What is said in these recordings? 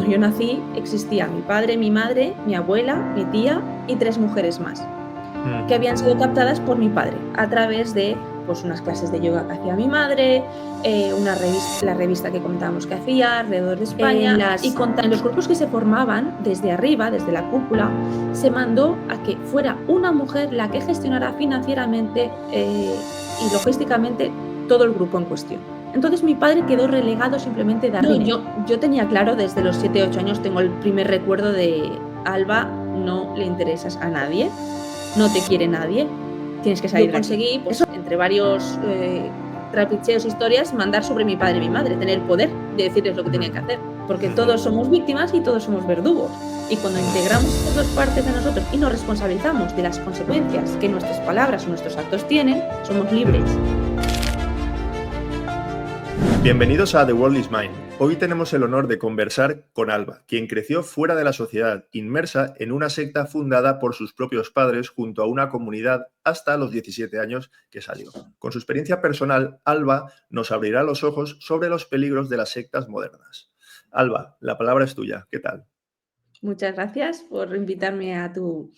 yo nací existía mi padre, mi madre, mi abuela, mi tía y 3 mujeres más, que Ujú. habían sido captadas por mi padre a través de, pues, unas clases de yoga que hacía mi madre, la revista que comentábamos que hacía alrededor de España, en los grupos que se formaban desde arriba, desde la cúpula, se mandó a que fuera una mujer la que gestionara financieramente, y logísticamente todo el grupo en cuestión. Entonces mi padre quedó relegado simplemente a dar dinero. Yo tenía claro desde los 7, 8 años, tengo el primer recuerdo de: "Alba, no le interesas a nadie, no te quiere nadie, tienes que salir de aquí". Yo conseguí, pues, entre varios, trapicheos, historias, mandar sobre mi padre y mi madre, tener el poder de decirles lo que tenían que hacer, porque todos somos víctimas y todos somos verdugos. Y cuando integramos estas 2 partes de nosotros y nos responsabilizamos de las consecuencias que nuestras palabras o nuestros actos tienen, somos libres. Bienvenidos a The World is Mine. Hoy tenemos el honor de conversar con Alba, quien creció fuera de la sociedad, inmersa en una secta fundada por sus propios padres junto a una comunidad hasta los 17 años que salió. Con su experiencia personal, Alba nos abrirá los ojos sobre los peligros de las sectas modernas. Alba, la palabra es tuya. ¿Qué tal? Muchas gracias por invitarme a tu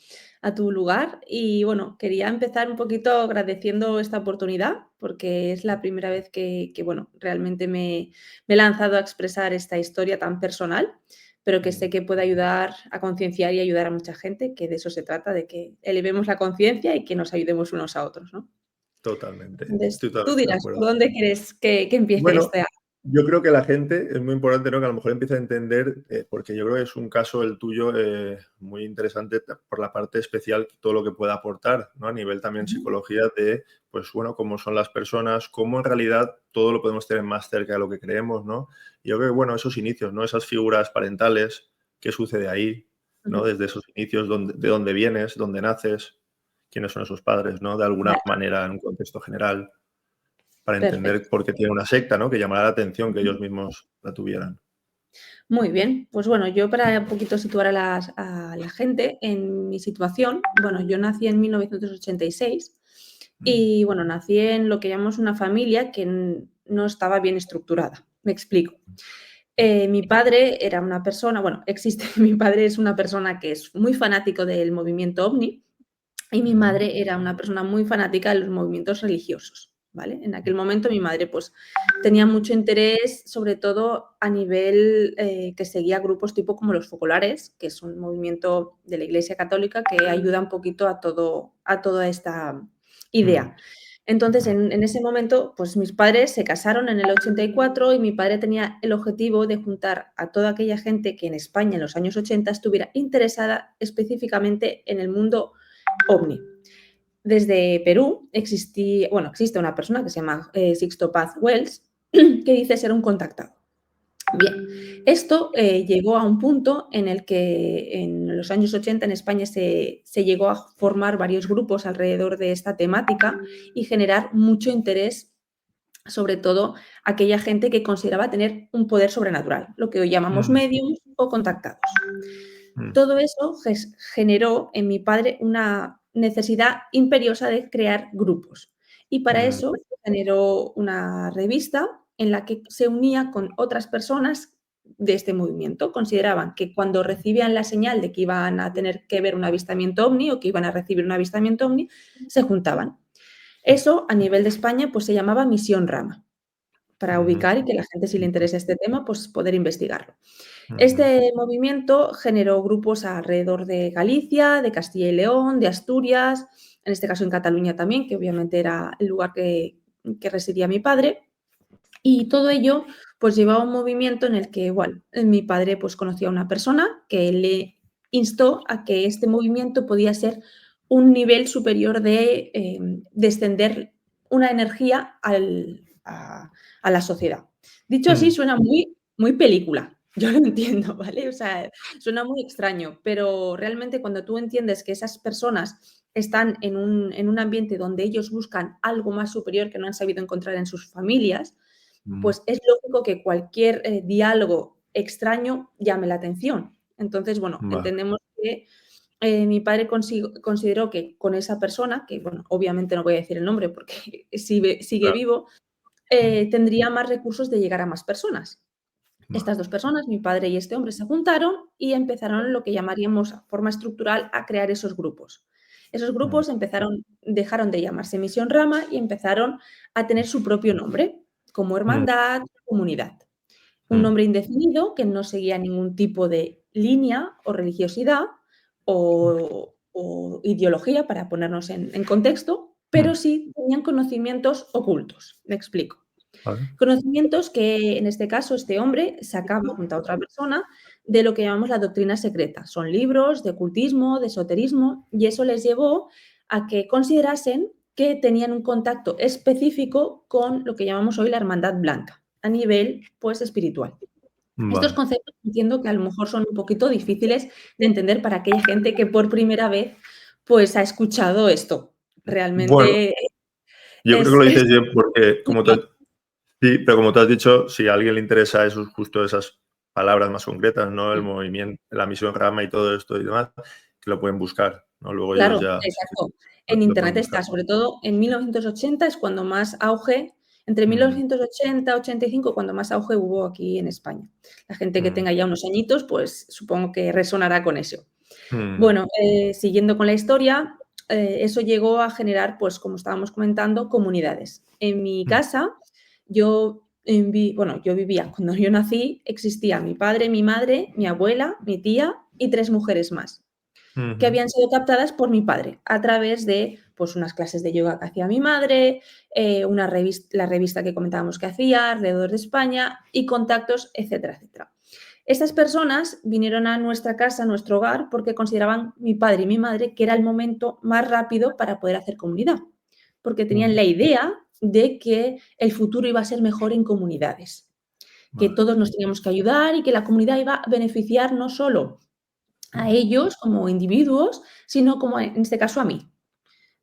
lugar. Y bueno, quería empezar un poquito agradeciendo esta oportunidad, porque es la primera vez que, bueno, realmente me he lanzado a expresar esta historia tan personal, pero que sé que puede ayudar a concienciar y ayudar a mucha gente, que de eso se trata, de que elevemos la conciencia y que nos ayudemos unos a otros, ¿no? Totalmente. Entonces, Estoy tú totalmente de dirás, acuerdo. ¿por dónde quieres que empiece Bueno, este? yo creo que la gente es muy importante, ¿no? Que a lo mejor empiece a entender, porque yo creo que es un caso el tuyo muy interesante por la parte especial, todo lo que pueda aportar, ¿no? A nivel también psicología de, pues bueno, cómo son las personas, cómo en realidad todo lo podemos tener más cerca de lo que creemos, ¿no? Y yo creo que, bueno, esos inicios, ¿no? Esas figuras parentales, ¿qué sucede ahí? ¿No? Ujú. Desde esos inicios, de dónde vienes, dónde naces, quiénes son esos padres, ¿no? De alguna Vale, manera, en un contexto general para entender perfecto. por qué tiene una secta, ¿no? Que llamará la atención que ellos mismos la tuvieran. Muy bien, pues bueno, yo para un poquito situar a la gente en mi situación, bueno, yo nací en 1986 Mm, y bueno, nací en lo que llamamos una familia que no estaba bien estructurada. Me explico. Mi padre era una persona, bueno, existe, mi padre es una persona que es muy fanático del movimiento OVNI y mi ujú, madre era una persona muy fanática de los movimientos religiosos, ¿vale? En aquel momento mi madre, pues, tenía mucho interés, sobre todo a nivel, que seguía grupos tipo como los focolares, que es un movimiento de la Iglesia Católica que ayuda un poquito a toda esta mm, idea. Entonces, en ese momento, pues, mis padres se casaron en el 84 y mi padre tenía el objetivo de juntar a toda aquella gente que en España en los años 80 estuviera interesada específicamente en el mundo OVNI. Desde Perú existe una persona que se llama Sixto Paz Wells, que dice ser un contactado. Bien, esto llegó a un punto en el que en los años 80 en España se llegó a formar varios grupos alrededor de esta temática y generar mucho interés, sobre todo aquella gente que consideraba tener un poder sobrenatural, lo que hoy llamamos mm, mediums o contactados. mm, Todo eso generó en mi padre una necesidad imperiosa de crear grupos. Y para mm, eso generó una revista en la que se unía con otras personas de este movimiento. Consideraban que cuando recibían la señal de que iban a tener que ver un avistamiento ovni o que iban a recibir un avistamiento ovni, se juntaban. Eso a nivel de España pues se llamaba Misión Rama, para ujú, ubicar y que la gente, si le interesa este tema, pues poder investigarlo. ujú, Este movimiento generó grupos alrededor de Galicia, de Castilla y León, de Asturias, en este caso en Cataluña también, que obviamente era el lugar que residía mi padre. Y todo ello pues llevaba a un movimiento en el que igual mi padre pues conocía a una persona que le instó a que este movimiento podía ser un nivel superior de descender una energía a la sociedad. Dicho así, mm, suena muy, muy película. Yo lo entiendo, ¿vale? O sea, suena muy extraño, pero realmente cuando tú entiendes que esas personas están en un ambiente donde ellos buscan algo más superior que no han sabido encontrar en sus familias, mm, pues es lógico que cualquier diálogo extraño llame la atención. Entonces, bueno, va, entendemos que mi padre consideró que con esa persona, que bueno, obviamente no voy a decir el nombre porque sigue claro, vivo, tendría más recursos de llegar a más personas. Estas dos personas, mi padre y este hombre, se juntaron y empezaron lo que llamaríamos a forma estructural a crear esos grupos. Esos grupos dejaron de llamarse Misión Rama y empezaron a tener su propio nombre, como hermandad, comunidad. Un nombre indefinido que no seguía ningún tipo de línea o religiosidad o ideología, para ponernos en contexto, pero sí tenían conocimientos ocultos. Me explico. Vale. Conocimientos que, en este caso, este hombre sacaba junto a otra persona de lo que llamamos la doctrina secreta. Son libros de ocultismo, de esoterismo, y eso les llevó a que considerasen que tenían un contacto específico con lo que llamamos hoy la hermandad blanca, a nivel, pues, espiritual. Estos Vale. conceptos entiendo que a lo mejor son un poquito difíciles de entender para aquella gente que por primera vez, pues, ha escuchado esto. Bueno, Realmente yo creo que es lo dices bien porque, sí, pero como tú has dicho, si a alguien le interesa justo esas palabras más concretas, ¿no? El movimiento, la misión Rama y todo esto y demás, que lo pueden buscar, ¿no? Luego ellos Claro, ya exacto. lo En pueden Internet buscar. está, sobre todo en 1980 es cuando más auge, entre Mm, 1980 y 85, cuando más auge hubo aquí en España. La gente que mm, tenga ya unos añitos, pues supongo que resonará con eso. mm, Bueno, siguiendo con la historia, eso llegó a generar, pues como estábamos comentando, comunidades. En mi mm, casa, yo vivía, cuando yo nací, existía mi padre, mi madre, mi abuela, mi tía y 3 mujeres más que ujú, habían sido captadas por mi padre a través de, pues, unas clases de yoga que hacía mi madre, la revista que comentábamos que hacía, Alrededor de España, y contactos, etcétera, etcétera. Estas personas vinieron a nuestra casa, a nuestro hogar, porque consideraban mi padre y mi madre que era el momento más rápido para poder hacer comunidad, porque tenían mm, la idea de que el futuro iba a ser mejor en comunidades, que vale. todos nos teníamos que ayudar y que la comunidad iba a beneficiar no solo a ellos como individuos, sino como en este caso a mí.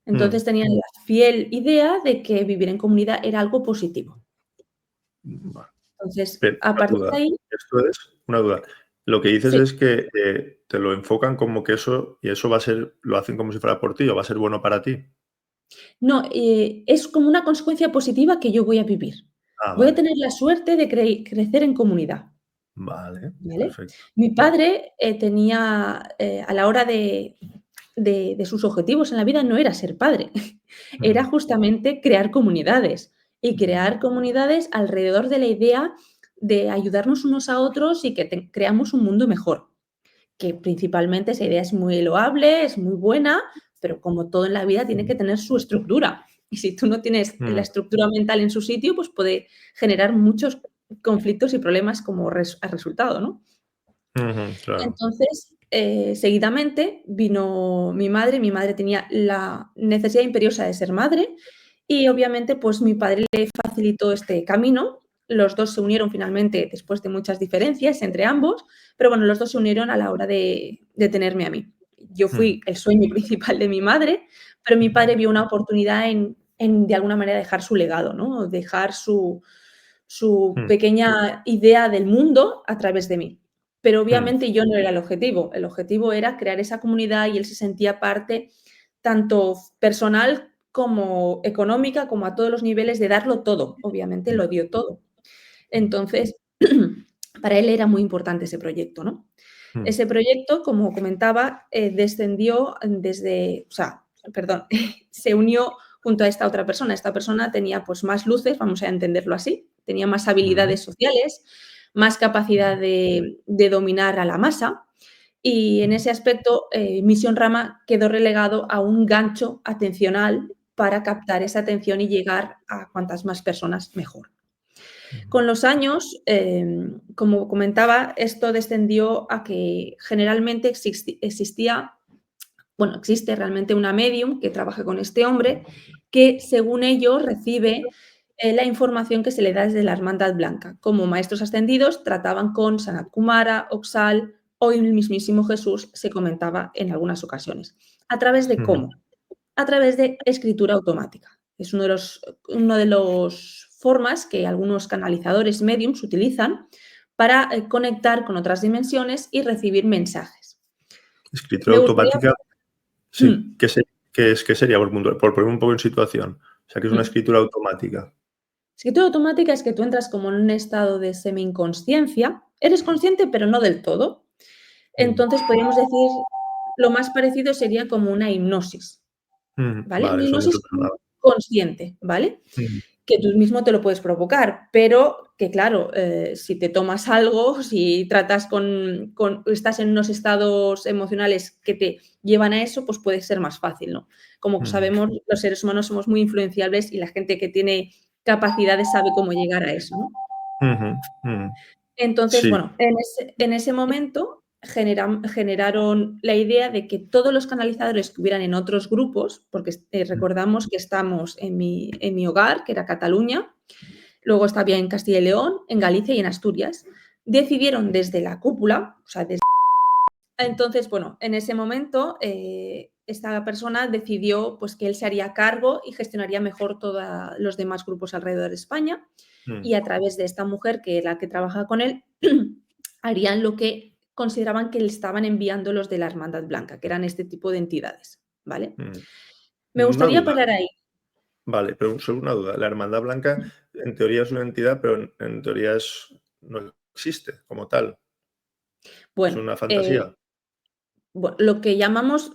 Mm, Entonces tenían la fiel idea de que vivir en comunidad era algo positivo. vale. Entonces, Pero a una partir de duda, ahí esto es una duda. Lo que dices sí, es que te lo enfocan como que eso va a ser, lo hacen como si fuera por ti o va a ser bueno para ti. no, es como una consecuencia positiva que yo voy a vivir. Ah, Voy a vale. tener la suerte de crecer en comunidad, Vale, ¿vale? perfecto. Mi Vale. padre, tenía, a la hora de sus objetivos en la vida no era ser padre, era Mm, justamente crear comunidades y mm, crear comunidades alrededor de la idea de ayudarnos unos a otros y que creamos un mundo mejor, que principalmente esa idea es muy loable, es muy buena, pero como todo en la vida tiene que tener su estructura. Y si tú no tienes la mm, estructura mental en su sitio, pues puede generar muchos conflictos y problemas como resultado, ¿no? ujú, claro. Entonces, seguidamente vino mi madre tenía la necesidad imperiosa de ser madre y obviamente, pues mi padre le facilitó este camino. Los 2 se unieron finalmente después de muchas diferencias entre ambos, pero bueno, los 2 se unieron a la hora de tenerme a mí. Yo Mm, fui el sueño principal de mi madre, pero mi padre vio una oportunidad en de alguna manera dejar su legado, ¿no? Dejar su mm, pequeña idea del mundo a través de mí. Pero mm, obviamente yo no era el objetivo era crear esa comunidad y él se sentía parte tanto personal como económica, como a todos los niveles de darlo todo, obviamente lo dio todo. mm, Entonces, para él era muy importante ese proyecto, ¿no? mm, Ese proyecto, como comentaba, descendió desde, o sea, perdón, se unió junto a esta otra persona. Esta persona tenía pues más luces, vamos a entenderlo así, tenía más mm, habilidades sociales, más capacidad de dominar a la masa y en ese aspecto Misión Rama quedó relegado a un gancho atencional para captar esa atención y llegar a cuantas más personas mejor. mm, Con los años, como comentaba, esto descendió a que generalmente existe realmente una medium que trabaja con este hombre, que según ellos recibe la información que se le da desde la Hermandad Blanca. Como maestros ascendidos trataban con Sanat Kumara, Oxal o el mismísimo Jesús, se comentaba en algunas ocasiones. ¿A través de mm. cómo? A través de escritura automática. Es uno de los formas que algunos canalizadores mediums utilizan para conectar con otras dimensiones y recibir mensajes. Escritura Me gustaría automática, sí. mm, ¿Qué sería por poner un poco en situación? O sea, que es una escritura automática. Escritura automática es que tú entras como en un estado de semi-inconsciencia, eres consciente pero no del todo. Entonces podríamos decir, lo más parecido sería como una hipnosis, ¿vale? Una Vale, eso me hipnosis suena. consciente, ¿vale? Que tú mismo te lo puedes provocar, pero que claro, si te tomas algo, si tratas estás en unos estados emocionales que te llevan a eso, pues puede ser más fácil, ¿no? Como sabemos, los seres humanos somos muy influenciables y la gente que tiene capacidades sabe cómo llegar a eso, ¿no? Entonces, Sí. bueno, en ese momento generaron la idea de que todos los canalizadores que hubieran en otros grupos, porque recordamos que estamos en mi hogar, que era Cataluña, luego estaba en Castilla y León, en Galicia y en Asturias, decidieron desde la cúpula, o sea, entonces, bueno, en ese momento esta persona decidió pues, que él se haría cargo y gestionaría mejor todos los demás grupos alrededor de España y a través de esta mujer, que era la que trabaja con él, harían lo que consideraban que le estaban enviando los de la Hermandad Blanca, que eran este tipo de entidades, ¿vale? Me Una gustaría duda. parar ahí. Vale, pero solo una duda. La Hermandad Blanca en teoría es una entidad, pero en teoría no existe como tal. Es Bueno, una fantasía. lo que llamamos,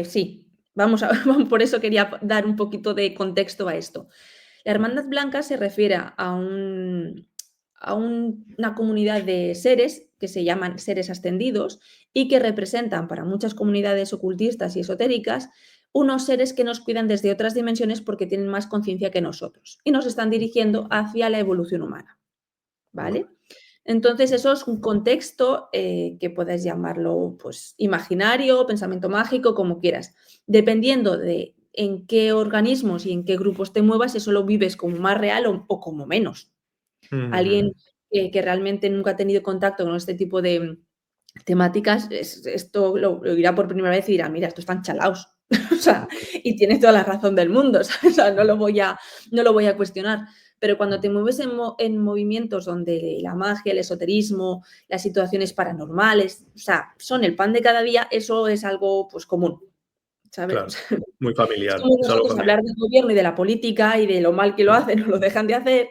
sí, vamos a, por eso quería dar un poquito de contexto a esto. La Hermandad Blanca se refiere a una comunidad de seres que se llaman seres ascendidos y que representan para muchas comunidades ocultistas y esotéricas unos seres que nos cuidan desde otras dimensiones porque tienen más conciencia que nosotros y nos están dirigiendo hacia la evolución humana, Vale. ¿vale? Entonces, eso es un contexto que puedes llamarlo pues, imaginario, pensamiento mágico, como quieras. Dependiendo de en qué organismos y en qué grupos te muevas, eso lo vives como más real o como menos. Alguien que realmente nunca ha tenido contacto con este tipo de temáticas, esto lo oirá por primera vez y dirá, mira, estos están chalaos. O sea, y tienes toda la razón del mundo, ¿sabes? O sea, no lo voy a cuestionar. Pero cuando te mueves en movimientos donde la magia, el esoterismo, las situaciones paranormales, o sea, son el pan de cada día, eso es algo pues común, ¿sabes? O Claro, sea, muy es familiar. como Es algo nosotros familiar. hablar del gobierno y de la política y de lo mal que lo hacen o lo dejan de hacer,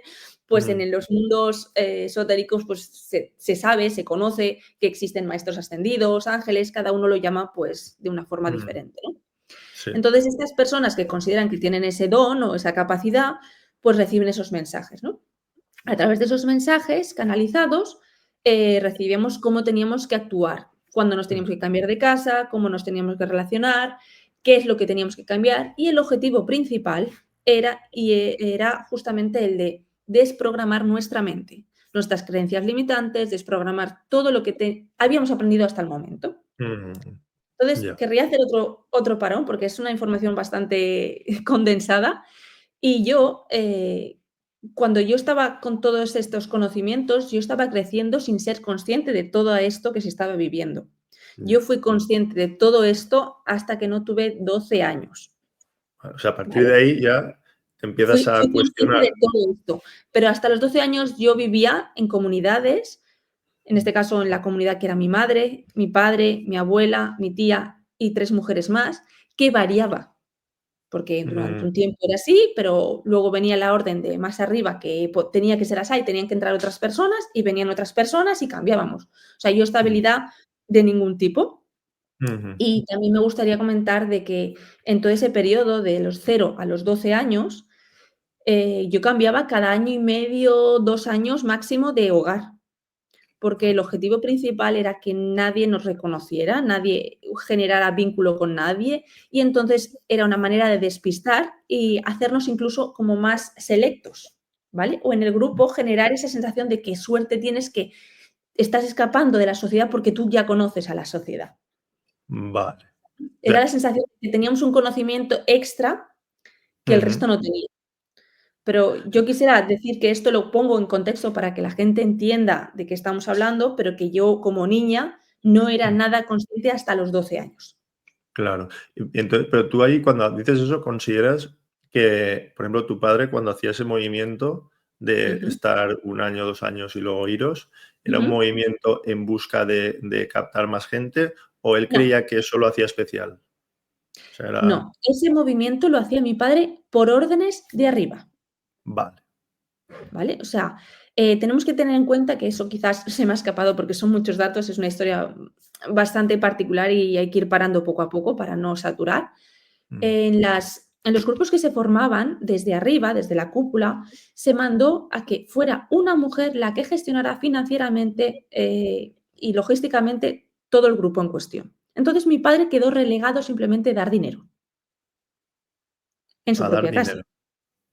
pues en los mundos esotéricos pues se sabe, se conoce que existen maestros ascendidos, ángeles, cada uno lo llama pues de una forma diferente, ¿no? Sí. Entonces, estas personas que consideran que tienen ese don o esa capacidad, pues reciben esos mensajes, ¿no? A través de esos mensajes canalizados, recibíamos cómo teníamos que actuar, cuándo nos teníamos que cambiar de casa, cómo nos teníamos que relacionar, qué es lo que teníamos que cambiar. Y el objetivo principal era justamente el de desprogramar nuestra mente, nuestras creencias limitantes, desprogramar todo lo que habíamos aprendido hasta el momento. Entonces, Ya. querría hacer otro parón, porque es una información bastante condensada. Y yo, cuando yo estaba con todos estos conocimientos, yo estaba creciendo sin ser consciente de todo esto que se estaba viviendo. Yo fui consciente de todo esto hasta que no tuve 12 años, O sea, a partir ¿vale? de ahí ya te empiezas Fui a consciente cuestionar. de todo esto, pero hasta los 12 años yo vivía en comunidades, en este caso en la comunidad que era mi madre, mi padre, mi abuela, mi tía y 3 mujeres más, que variaba. Porque durante un tiempo era así, pero luego venía la orden de más arriba que tenía que ser así, tenían que entrar otras personas y venían otras personas y cambiábamos. O sea, yo estabilidad de ningún tipo. Y también me gustaría comentar de que en todo ese periodo de los 0 a los 12 años, yo cambiaba cada año y medio, 2 años máximo de hogar, porque el objetivo principal era que nadie nos reconociera, nadie generara vínculo con nadie, y entonces era una manera de despistar y hacernos incluso como más selectos, ¿vale? O en el grupo generar esa sensación de qué suerte tienes, que estás escapando de la sociedad porque tú ya conoces a la sociedad. Vale. Era la sensación de que teníamos un conocimiento extra que el resto no tenía. Pero yo quisiera decir que esto lo pongo en contexto para que la gente entienda de qué estamos hablando, pero que yo, como niña, no era nada consciente hasta los 12 años. Claro. Y entonces, pero tú ahí cuando dices eso, ¿consideras que, por ejemplo, tu padre cuando hacía ese movimiento de Ujú, estar 1 año, 2 años y luego iros, era un ujú. movimiento en busca de captar más gente o él No, creía que eso lo hacía especial? O sea, era no, ese movimiento lo hacía mi padre por órdenes de arriba. vale, ¿vale? O sea, tenemos que tener en cuenta que eso quizás se me ha escapado porque son muchos datos, es una historia bastante particular y hay que ir parando poco a poco para no saturar. En los grupos que se formaban desde arriba, desde la cúpula, se mandó a que fuera una mujer la que gestionara financieramente y logísticamente todo el grupo en cuestión. Entonces mi padre quedó relegado simplemente a dar dinero en su A dar propia casa. dinero.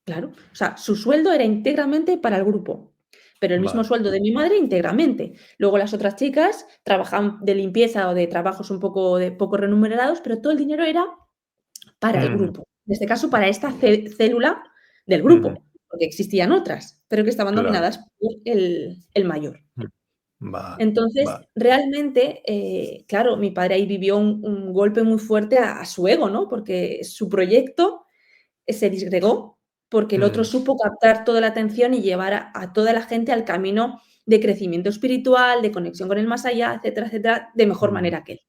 Claro, o sea, su sueldo era íntegramente para el grupo, pero el mismo Vale. sueldo de mi madre íntegramente. Luego las otras chicas trabajaban de limpieza o de trabajos un poco de poco remunerados, pero todo el dinero era para el Ujú, grupo. En este caso, para esta célula del ujú. grupo, porque existían otras, pero que estaban Claro. dominadas por el mayor. Mm. Vale, Entonces, vale. realmente, claro, mi padre ahí vivió un golpe muy fuerte a su ego, ¿no? Porque su proyecto se disgregó, porque el otro Mm, supo captar toda la atención y llevar a toda la gente al camino de crecimiento espiritual, de conexión con el más allá, etcétera, de mejor mm. manera que él.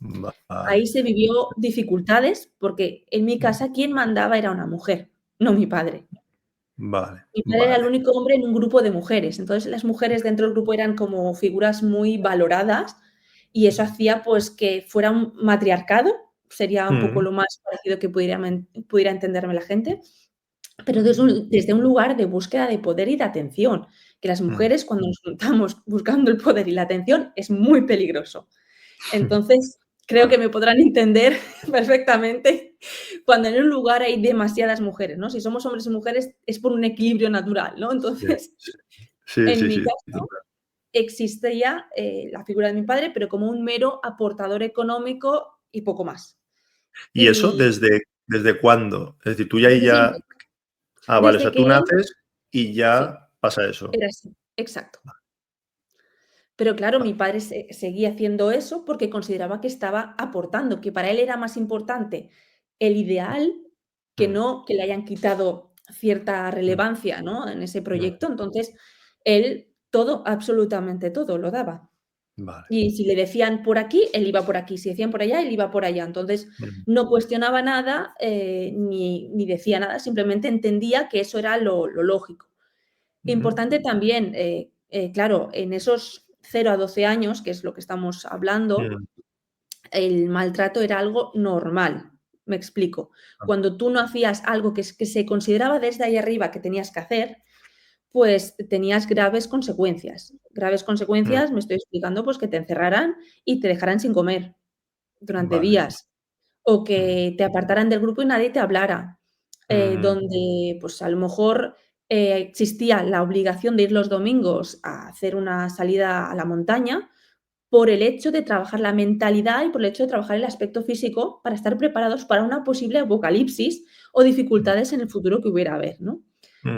Vale. Ahí se vivió dificultades, porque en mi Mm. casa quien mandaba era una mujer, no mi padre. Vale, Mi padre era el vale. único hombre en un grupo de mujeres, entonces las mujeres dentro del grupo eran como figuras muy valoradas y eso hacía, pues, que fuera un matriarcado, sería un poco Mm, lo más parecido que pudiera entenderme la gente, pero desde un lugar de búsqueda de poder y de atención, que las mm. mujeres cuando nos juntamos buscando el poder y la atención es muy peligroso. Entonces, creo que Vale. me podrán entender perfectamente cuando en un lugar hay demasiadas mujeres, ¿no? Si somos hombres y mujeres es por un equilibrio natural, ¿no? Sí, Entonces, sí. Sí, en sí, mi sí. caso, existe ya la figura de mi padre, pero como un mero aportador económico y poco más. ¿Y eso Y desde cuándo? Es decir, tú ya ahí desde siempre, ya vale, o desde sea, que tú él naces y sí, ya pasa eso. era así, exacto. Pero claro, mi Vale. padre seguía haciendo eso porque consideraba que estaba aportando, que para él era más importante el ideal que Mm, no que le hayan quitado cierta mm, relevancia, ¿no? En ese mm. proyecto. Entonces, él todo, absolutamente todo lo daba. Vale. Y si le decían por aquí, él iba por aquí, si decían por allá, él iba por allá. Entonces, Mm, no cuestionaba nada, ni decía nada, simplemente entendía que eso era lo lógico. ujú, Importante también, claro, en esos 0 a 12 años, que es lo que estamos hablando, mm. el maltrato era algo normal. Me explico. Ah, Cuando tú no hacías algo que se consideraba desde ahí arriba que tenías que hacer, pues tenías graves consecuencias. Graves mm, consecuencias, me estoy explicando, pues que te encerraran y te dejaran sin comer durante vale. días, o Mm, que te apartaran del grupo y nadie te hablara, mm, donde, pues, a lo mejor, existía la obligación de ir los domingos a hacer una salida a la montaña, por el hecho de trabajar la mentalidad y por el hecho de trabajar el aspecto físico para estar preparados para una posible apocalipsis o mm, dificultades en el futuro que hubiera haber, ¿no?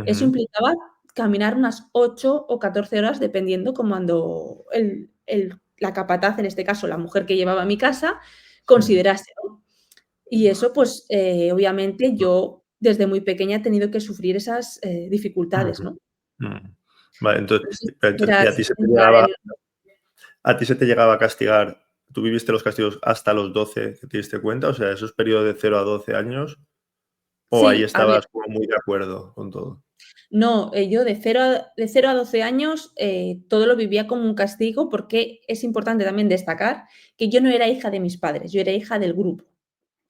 Eso ujú, implicaba caminar unas 8 o 14 horas, dependiendo comando la capataz, en este caso, la mujer que llevaba mi casa, mm. considerase, ¿no? Y eso, pues, obviamente, yo desde muy pequeña he tenido que sufrir esas, dificultades, Ujú, ¿no? mm. Vale, entonces, No sé si pero entonces, ¿y a quisieras ti se te entrar llegaba en a castigar? ¿Tú viviste los castigos hasta los 12 que te diste cuenta? O sea, esos periodos de 0 a 12 años, ¿o ahí sí, a ver, estabas como muy de acuerdo con todo? no, yo de cero a 12 años, todo lo vivía como un castigo, porque es importante también destacar que yo no era hija de mis padres, yo era hija del grupo.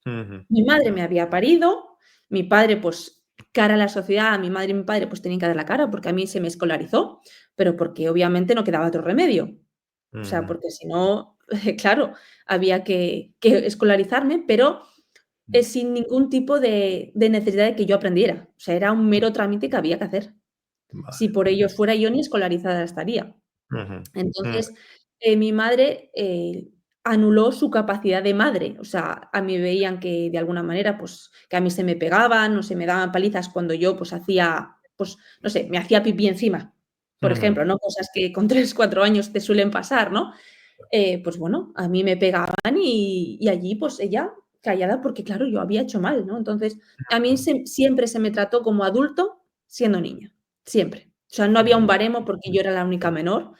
Ujú, Mi madre me vale. había parido, mi padre, pues, cara a la sociedad, mi madre y mi padre, pues, tenían que dar la cara, porque a mí se me escolarizó, pero porque obviamente no quedaba otro remedio. O sea, Ujú, porque si no, claro, había que escolarizarme, pero, mm, sin ningún tipo de necesidad de que yo aprendiera. O sea, era un mero trámite que había que hacer. Si vale. por ellos fuera, yo ni escolarizada estaría. Ujú, mm, Entonces, mi madre, anuló su capacidad de madre. O sea, a mí veían que de alguna manera, pues, que a mí se me pegaban o se me daban palizas cuando yo, pues, hacía, pues, no sé, me hacía pipí encima, por ujú, ejemplo, ¿no? Cosas que con 3 4 años te suelen pasar, ¿no? Pues bueno, a mí me pegaban y allí, pues, ella callada porque, claro, yo había hecho mal, ¿no? Entonces, a mí siempre se me trató como adulto siendo niña, siempre. O sea, no había un mm, baremo porque yo era la única menor.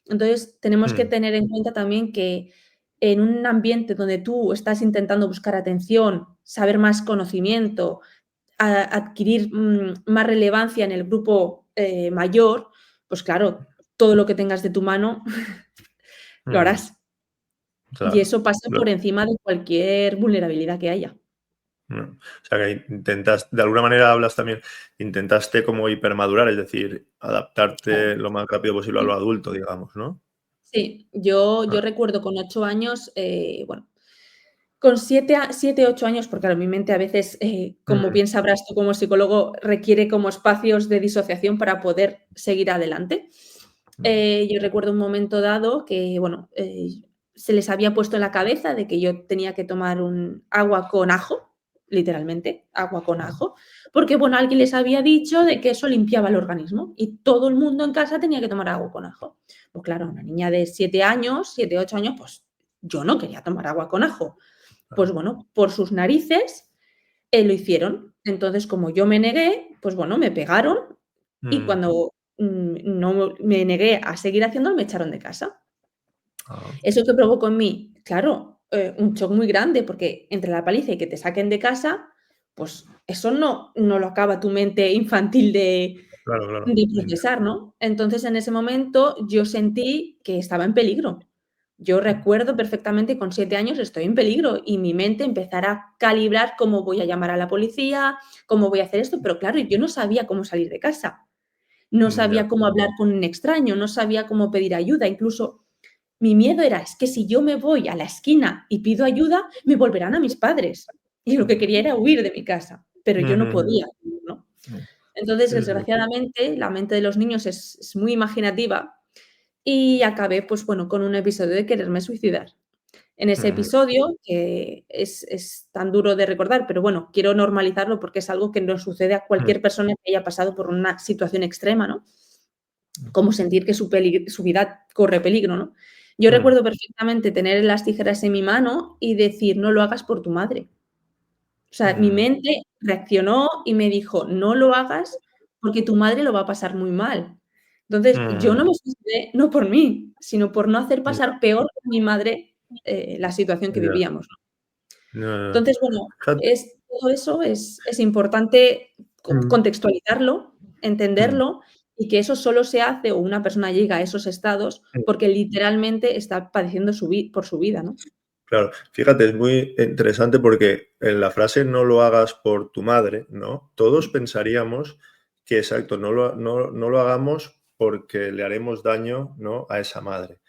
Entonces, tenemos que mm, tener en cuenta también que en un ambiente donde tú estás intentando buscar atención, saber más conocimiento, adquirir, más relevancia en el grupo mayor, pues claro, todo lo que tengas de tu mano lo harás. Y Claro. eso pasa por encima de cualquier vulnerabilidad que haya. O sea, que de alguna manera hablas también, intentaste como hipermadurar, es decir, Claro. adaptarte lo más rápido posible a lo adulto, digamos, ¿no? Sí, yo Ah, recuerdo con 8 años, bueno, con 7, 8 años, porque claro, mi mente a veces, como mm, bien sabrás tú como psicólogo, requiere como espacios de disociación para poder seguir adelante. mm, Yo recuerdo un momento dado que, bueno, se les había puesto en la cabeza de que yo tenía que tomar un agua con ajo, literalmente, agua con mm, ajo, porque, bueno, alguien les había dicho de que eso limpiaba el organismo y todo el mundo en casa tenía que tomar agua con ajo. Pues claro, una niña de 7 años, 7, 8 años, pues yo no quería tomar agua con ajo. Pues claro. bueno, por sus narices, lo hicieron. Entonces, como yo me negué, pues bueno, me pegaron y Mm, cuando, no me negué a seguir haciéndolo, me echaron de casa. ah, ¿Eso que provocó en mí? Claro, un shock muy grande, porque entre la paliza y que te saquen de casa, pues eso no lo acaba tu mente infantil claro, claro. de procesar, ¿no? Entonces, en ese momento yo sentí que estaba en peligro. Yo recuerdo perfectamente, con 7 años estoy en peligro y mi mente empezará a calibrar cómo voy a llamar a la policía, cómo voy a hacer esto, pero claro, yo no sabía cómo salir de casa, no Ya. sabía cómo hablar con un extraño, no sabía cómo pedir ayuda, incluso mi miedo era, es que si yo me voy a la esquina y pido ayuda, me volverán a mis padres. Y lo que quería era huir de mi casa, pero yo no Ujú, podía, ¿no? Entonces, sí, sí. desgraciadamente, la mente de los niños es muy imaginativa y acabé, pues bueno, con un episodio de quererme suicidar. En ese Ujú, episodio, que es tan duro de recordar, pero bueno, quiero normalizarlo porque es algo que nos sucede a mm, cualquier persona que haya pasado por una situación extrema, ¿no? Como sentir que su vida corre peligro, ¿no? Yo mm, recuerdo perfectamente tener las tijeras en mi mano y decir: "No lo hagas por tu madre". O sea, mi mm, mente reaccionó y me dijo: "No lo hagas porque tu madre lo va a pasar muy mal". Entonces, yo mm, no me suicidé, no por mí, sino por no hacer ya, pasar peor a mi madre, la situación que ya, vivíamos, ¿no? ya. Entonces, bueno, Fíjate, todo eso es importante mm, contextualizarlo, mm, entenderlo, y que eso solo se hace o una persona llega a esos estados mm. porque literalmente está padeciendo por su vida, ¿no? Claro, fíjate, es muy interesante porque en la frase no lo hagas por tu madre, ¿no? Todos pensaríamos que, exacto, no lo hagamos porque le haremos daño, ¿no? A esa madre.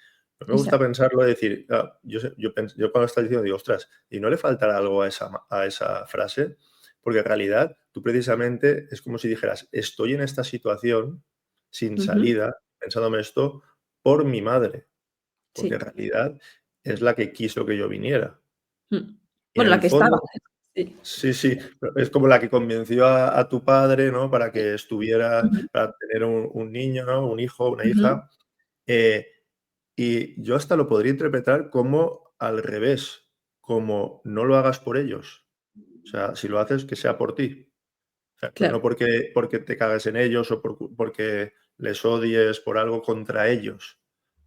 No me gusta Exacto. pensarlo y decir, yo cuando estás diciendo, digo, ostras, ¿y no le faltará algo a a esa frase? Porque en realidad tú precisamente es como si dijeras, estoy en esta situación sin Ujú. salida, pensándome esto, por mi madre, porque en Sí. realidad es la que quiso que yo viniera. Mm. Y en Bueno, la el que estaba. fondo, Sí. sí, sí, es como la que convenció a tu padre, ¿no? Para Sí. que estuviera, Ujú. para tener un niño, ¿no? Un hijo, una Ujú. hija. Eh, y yo hasta lo podría interpretar como al revés, como no lo hagas por ellos. O sea, si lo haces, que sea por ti. O sea, pero no Claro. porque te cagues en ellos o porque les odies por algo contra ellos.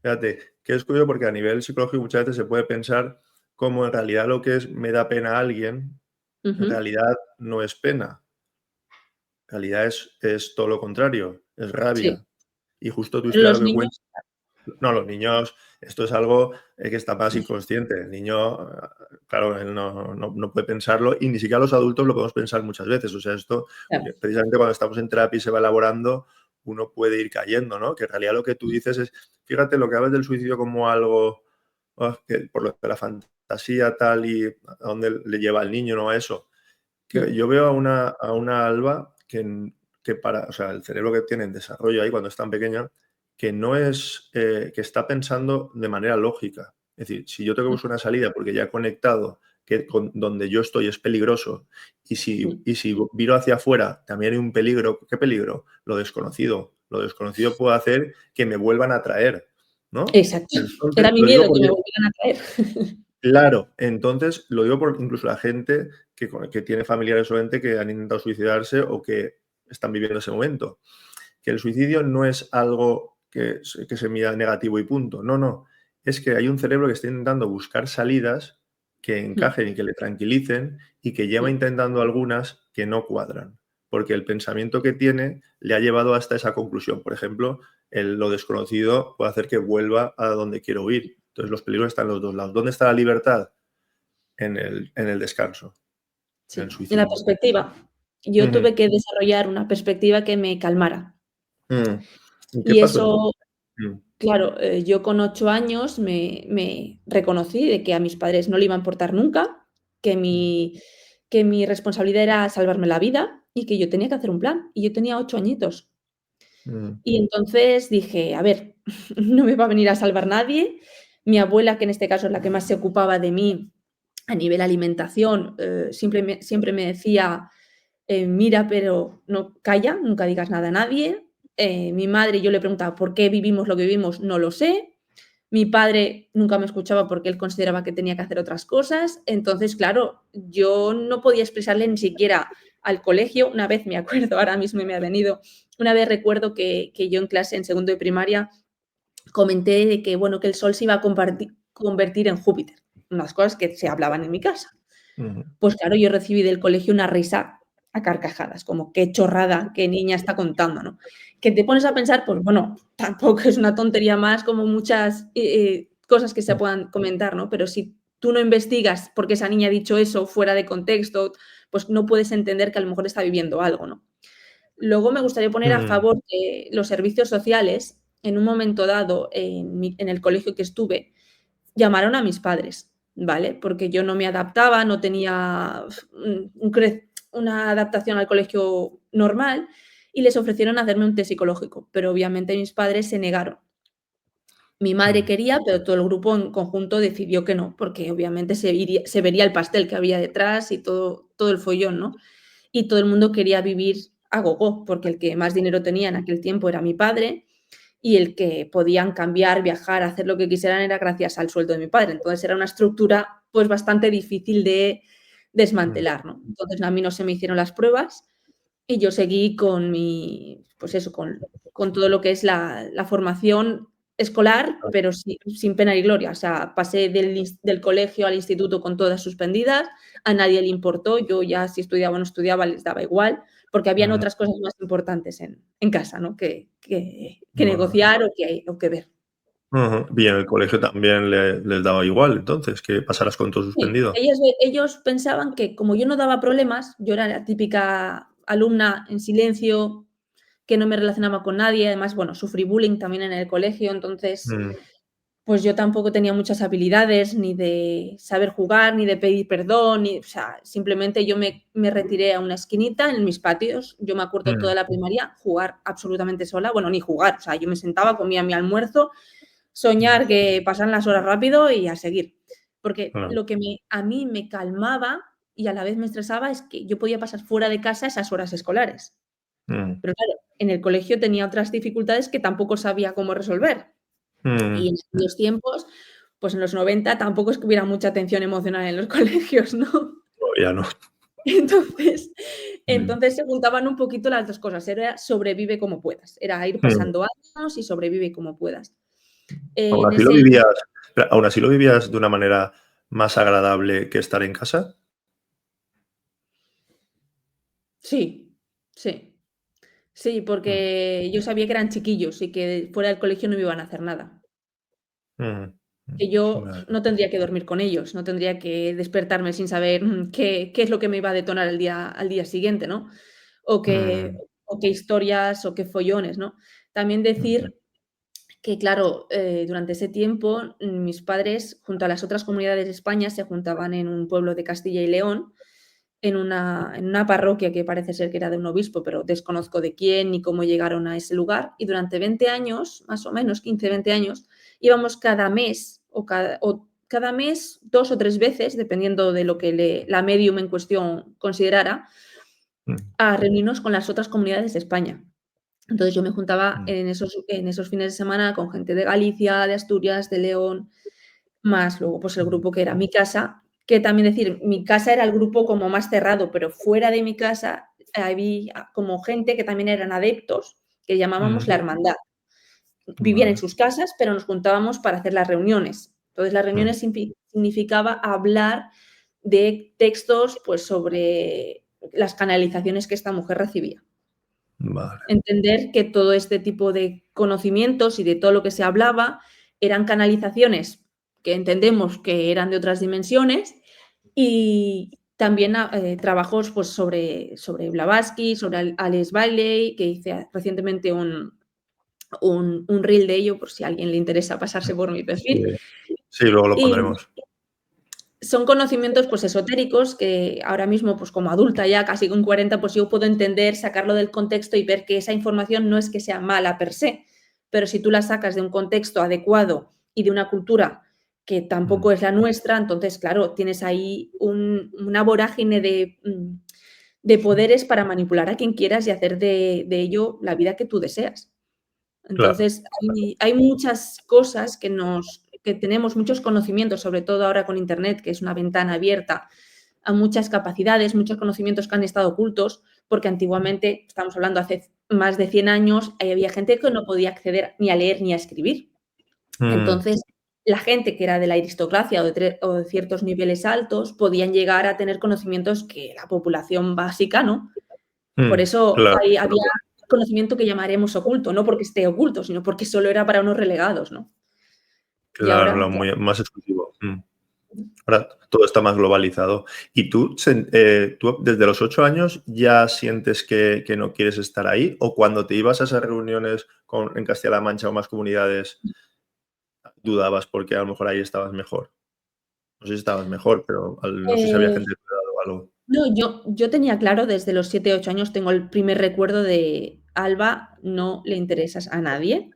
Fíjate, que es curioso porque a nivel psicológico muchas veces se puede pensar como en realidad lo que es me da pena a alguien, en Ujú. realidad no es pena, en realidad es todo lo contrario, es Sí. rabia. Y justo tu Pero historia los lo que cuenta, niños. no, los niños, esto es algo que está más inconsciente. El niño, claro, él no puede pensarlo y ni siquiera los adultos lo podemos pensar muchas veces. O sea, esto, Claro. precisamente cuando estamos en terapia y se va elaborando, uno puede ir cayendo, ¿no? Que en realidad lo que tú dices es, fíjate, lo que hablas del suicidio como algo, que por lo de la fantasía tal y a dónde le lleva al niño, ¿no? A eso. Que Mm. yo veo a una Alba que para, o sea, el cerebro que tiene en desarrollo ahí cuando es tan pequeña, que no es, que está pensando de manera lógica. Es decir, si yo tengo que Mm. buscar una salida porque ya he conectado que donde yo estoy es peligroso Sí. y si miro hacia afuera también hay un peligro, ¿qué peligro? Lo desconocido. Lo desconocido puede hacer que me vuelvan a traer, ¿no? Exacto. Era Entonces, mi lo digo miedo que me porque volvieran a traer. claro, entonces lo digo por incluso la gente que tiene familiares o gente que han intentado suicidarse o que están viviendo ese momento. Que el suicidio no es algo que se mira negativo y punto. No, no. Es que hay un cerebro que está intentando buscar salidas que Mm. encajen y que le tranquilicen y que lleva Mm. intentando algunas que no cuadran. porque el pensamiento que tiene le ha llevado hasta esa conclusión. Por ejemplo, lo desconocido puede hacer que vuelva a donde quiero huir. Entonces los peligros están en los dos lados. ¿Dónde está la libertad? En el descanso, en el Sí, en la suicidio. perspectiva. Yo Ujú. tuve que desarrollar una perspectiva que me calmara. ¿Y qué Y pasó entonces? eso, claro, yo con 8 años me reconocí de que a mis padres no le iba a importar nunca, que mi responsabilidad era salvarme la vida y que yo tenía que hacer un plan. Y yo tenía 8 añitos. Mm, Y entonces dije: "A ver, no me va a venir a salvar nadie". Mi abuela, que en este caso es la que más se ocupaba de mí a nivel alimentación, siempre me decía: "Mira, pero no calla, nunca digas nada a nadie". Mi madre, yo le preguntaba: "¿Por qué vivimos lo que vivimos?". "No lo sé". Mi padre nunca me escuchaba porque él consideraba que tenía que hacer otras cosas. Entonces, claro, yo no podía expresarle ni siquiera al colegio. Una vez me acuerdo, ahora mismo me ha venido, una vez recuerdo que yo en clase, en segundo de primaria, comenté de que, bueno, que el Sol se iba a convertir en Júpiter, unas cosas que se hablaban en mi casa. ujú, Pues claro, yo recibí del colegio una risa a carcajadas, como qué chorrada, qué niña está contando, ¿no? Que te pones a pensar, pues bueno, tampoco es una tontería más como muchas cosas que se mm, puedan comentar, ¿no? Pero si tú no investigas por qué esa niña ha dicho eso fuera de contexto, pues no puedes entender que a lo mejor está viviendo algo, ¿no? Luego me gustaría poner a mm, favor que los servicios sociales, en un momento dado, en el colegio que estuve, llamaron a mis padres, ¿vale? Porque yo no me adaptaba, no tenía una adaptación al colegio normal y les ofrecieron hacerme un test psicológico, pero obviamente mis padres se negaron. Mi madre mm, quería, pero todo el grupo en conjunto decidió que no, porque obviamente se vería el pastel que había detrás y todo el follón, ¿no? Y todo el mundo quería vivir a gogo, porque el que más dinero tenía en aquel tiempo era mi padre y el que podían cambiar, viajar, hacer lo que quisieran era gracias al sueldo de mi padre. Entonces era una estructura pues bastante difícil de mm, desmantelar, ¿no? Entonces a mí no se me hicieron las pruebas y yo seguí con mi, pues eso, con todo lo que es la formación escolar, pero sin pena ni gloria. O sea, pasé del colegio al instituto con todas suspendidas, a nadie le importó, yo ya si estudiaba o no estudiaba les daba igual, porque habían mm. otras cosas más importantes en casa, ¿no? Que Vale. negociar o que ver. Ujú. Y en el colegio también les daba igual, entonces, que pasaras con todo Sí, suspendido. ellos pensaban que como yo no daba problemas, yo era la típica alumna en silencio, que no me relacionaba con nadie, además, bueno, sufrí bullying también en el colegio, entonces, Mm, pues yo tampoco tenía muchas habilidades, ni de saber jugar, ni de pedir perdón, ni, o sea, simplemente yo me retiré a una esquinita en mis patios. Yo me acuerdo mm, toda la primaria jugar absolutamente sola, bueno, ni jugar, o sea, yo me sentaba, comía mi almuerzo, mm, soñar que pasan las horas rápido y a seguir. Porque claro. lo que a mí me calmaba y a la vez me estresaba es que yo podía pasar fuera de casa esas horas escolares. Mm, Pero claro, en el colegio tenía otras dificultades que tampoco sabía cómo resolver. Y mm. en aquellos tiempos, pues en los 90 tampoco es que hubiera mucha atención emocional en los colegios, ¿no? No, ya no. Entonces Mm, entonces se juntaban un poquito las 2 cosas, era sobrevive como puedas, era ir mm. pasando años y sobrevive como puedas. ¿Aún En así lo ese vivías aún así lo vivías de una manera más agradable que estar en casa? Sí, sí, sí, Mm, porque yo sabía que eran chiquillos y que fuera del colegio no me iban a hacer nada. mm, Que yo vale. no tendría que dormir con ellos, no tendría que despertarme sin saber, qué es lo que me iba a detonar al día siguiente, ¿no? O qué Mm, o qué historias o qué follones, ¿no? También ujú, decir que, claro, durante ese tiempo, mis padres, junto a las otras comunidades de España, se juntaban en un pueblo de Castilla y León, en una parroquia que parece ser que era de un obispo, pero desconozco de quién ni cómo llegaron a ese lugar. Y durante 20 años, más o menos, 15 20 años, íbamos cada mes cada mes 2 o 3 veces, dependiendo de lo que la medium en cuestión considerara, mm, a reunirnos con las otras comunidades de España. Entonces yo me juntaba mm, en esos fines de semana con gente de Galicia, de Asturias, de León, más luego, pues, el mm, grupo que era mi casa, que también decir, mi casa era el grupo como más cerrado, pero fuera de mi casa había como gente que también eran adeptos, que llamábamos mm, la hermandad. Vivían en vale. sus casas, pero nos juntábamos para hacer las reuniones. Entonces, las Mm, reuniones significaba hablar de textos, pues, sobre las canalizaciones que esta mujer recibía. Vale. Entender que todo este tipo de conocimientos y de todo lo que se hablaba eran canalizaciones que entendemos que eran de otras dimensiones y también trabajos pues, sobre Blavatsky, sobre Alice Bailey, que hice recientemente un reel de ello, por si a alguien le interesa pasarse por mi perfil. Sí, luego lo Y pondremos. son conocimientos pues, esotéricos que ahora mismo, pues como adulta ya, casi con 40, pues yo puedo entender, sacarlo del contexto y ver que esa información no es que sea mala per se, pero si tú la sacas de un contexto adecuado y de una cultura que tampoco es la nuestra, entonces, claro, tienes ahí una vorágine de poderes para manipular a quien quieras y hacer de ello la vida que tú deseas. Entonces, Claro. hay muchas cosas que tenemos, muchos conocimientos, sobre todo ahora con Internet, que es una ventana abierta a muchas capacidades, muchos conocimientos que han estado ocultos, porque antiguamente, estamos hablando hace más de 100 años, había gente que no podía acceder ni a leer ni a escribir. Entonces, la gente que era de la aristocracia o de ciertos niveles altos podían llegar a tener conocimientos que la población básica no. Por eso Claro. había conocimiento que llamaremos oculto, no porque esté oculto, sino porque solo era para unos relegados, ¿no? Y ahora, Claro, más exclusivo. Ahora todo está más globalizado. ¿Y tú desde los 8 años ya sientes que no quieres estar ahí? ¿O cuando te ibas a esas reuniones en Castilla-La Mancha o más comunidades dudabas porque a lo mejor ahí estabas mejor? No sé si estabas mejor, pero no sé si había gente de tu edad o algo. no, yo tenía claro desde los 7, 8 años, tengo el primer recuerdo de Alba, no le interesas a nadie,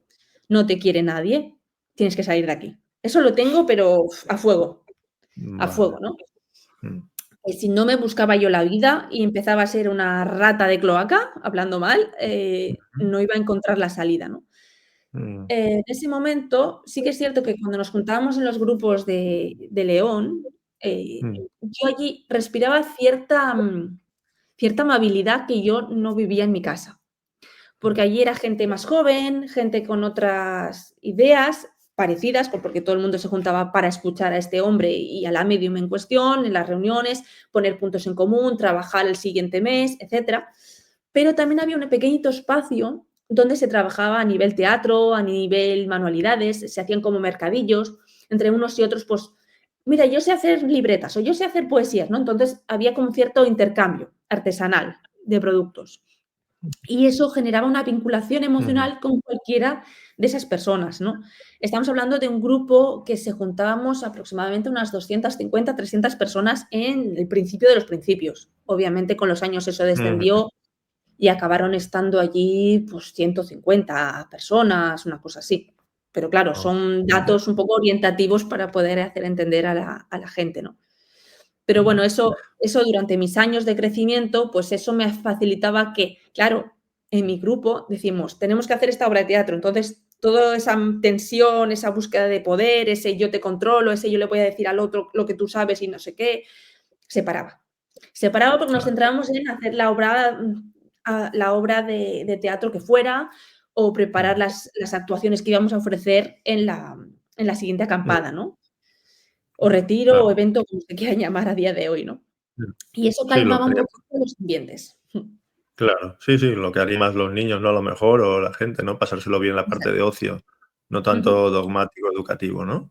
no te quiere nadie, tienes que salir de aquí. Eso lo tengo, pero a fuego, Vale. ¿no? Si no me buscaba yo la vida y empezaba a ser una rata de cloaca, hablando mal, no iba a encontrar la salida, ¿no? En ese momento, sí que es cierto que cuando nos juntábamos en los grupos de León, yo allí respiraba cierta amabilidad que yo no vivía en mi casa. Porque allí era gente más joven, gente con otras ideas parecidas, porque todo el mundo se juntaba para escuchar a este hombre y a la medium en cuestión, en las reuniones, poner puntos en común, trabajar el siguiente mes, etc. Pero también había un pequeñito espacio donde se trabajaba a nivel teatro, a nivel manualidades, se hacían como mercadillos, entre unos y otros, pues, mira, yo sé hacer libretas o yo sé hacer poesías, ¿no? Entonces había como cierto intercambio artesanal de productos. Y eso generaba una vinculación emocional con cualquiera de esas personas, ¿no? Estamos hablando de un grupo que se juntábamos aproximadamente unas 250, 300 personas en el principio de los principios. Obviamente, con los años eso descendió y acabaron estando allí, pues, 150 personas, una cosa así. Pero claro, son datos un poco orientativos para poder hacer entender a la gente, ¿no? Pero bueno, eso durante mis años de crecimiento, pues eso me facilitaba que, claro, en mi grupo decimos: "Tenemos que hacer esta obra de teatro". Entonces, toda esa tensión, esa búsqueda de poder, ese yo te controlo, ese yo le voy a decir al otro lo que tú sabes y no sé qué, se paraba. Se paraba porque nos centrábamos en hacer la obra de teatro que fuera o preparar las actuaciones que íbamos a ofrecer en la siguiente acampada, ¿no? O retiro o Claro. evento, como se quiera llamar a día de hoy, ¿no? Y eso Sí, lo calmaba que un harían. poquito los ambientes. Claro, sí, lo que harían más los niños, ¿no? A lo mejor, o la gente, ¿no? Pasárselo bien la parte de Exacto. ocio, no Ujú. tanto dogmático, educativo, ¿no?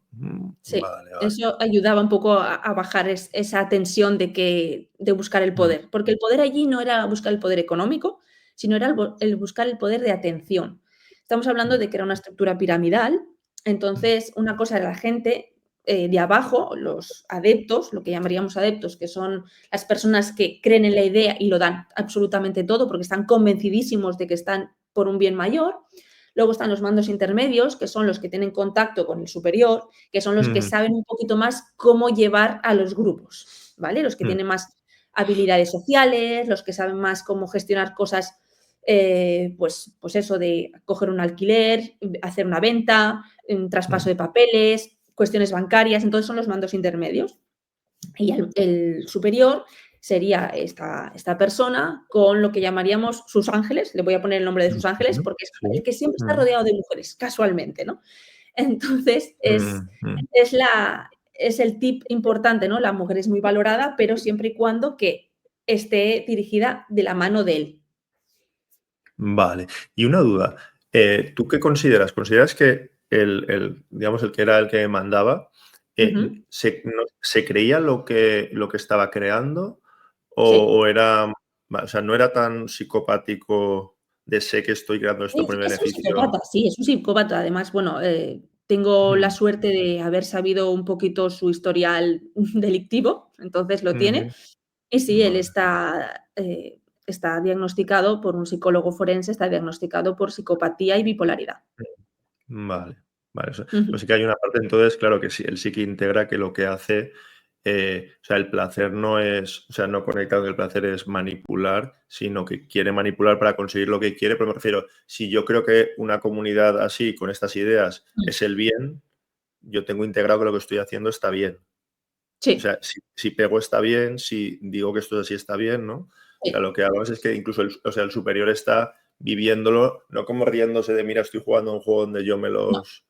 Sí, Vale, vale. eso ayudaba un poco a bajar esa tensión de buscar el Mm, poder, porque el poder allí no era buscar el poder económico, sino era el buscar el poder de atención. Estamos hablando de que era una estructura piramidal, entonces una cosa era la gente, de abajo, los adeptos, lo que llamaríamos adeptos, que son las personas que creen en la idea y lo dan absolutamente todo, porque están convencidísimos de que están por un bien mayor. Luego están los mandos intermedios, que son los que tienen contacto con el superior, que son los que saben un poquito más cómo llevar a los grupos, ¿vale? Los que tienen más habilidades sociales, los que saben más cómo gestionar cosas, pues eso de coger un alquiler, hacer una venta, un traspaso de papeles, cuestiones bancarias, entonces son los mandos intermedios. Y el superior sería esta persona con lo que llamaríamos sus ángeles, le voy a poner el nombre de sus ángeles porque es el Sí. que siempre está rodeado de mujeres, casualmente, ¿no? Entonces, es el tip importante, ¿no? La mujer es muy valorada, pero siempre y cuando que esté dirigida de la mano de él. Vale. Y una duda, ¿tú qué consideras? ¿Consideras que digamos, el que era el que mandaba, Ujú. se creía lo que estaba creando Sí. o era, o sea, no era tan psicopático de sé que estoy creando esto por mi Es un beneficio? psicópata, sí, es un psicópata. Además, bueno, tengo la Mm, suerte de haber sabido un poquito su historial delictivo, entonces lo tiene. ujú, Y sí, él vale. está diagnosticado por un psicólogo forense, está diagnosticado por psicopatía y bipolaridad. Vale, vale. Pues Ujú. sí que hay una parte, entonces, claro que sí, él sí que integra que lo que hace, o sea, el placer no es, o sea, no conecta con el placer es manipular, sino que quiere manipular para conseguir lo que quiere, pero me refiero, si yo creo que una comunidad así, con estas ideas, Mm. es el bien, yo tengo integrado que lo que estoy haciendo está bien. O Sí, sea, si pego está bien, si digo que esto es así está bien, ¿no? O sea, sí. lo que hablamos es que incluso el superior está viviéndolo, no como riéndose de, mira, estoy jugando a un juego donde yo me No, los...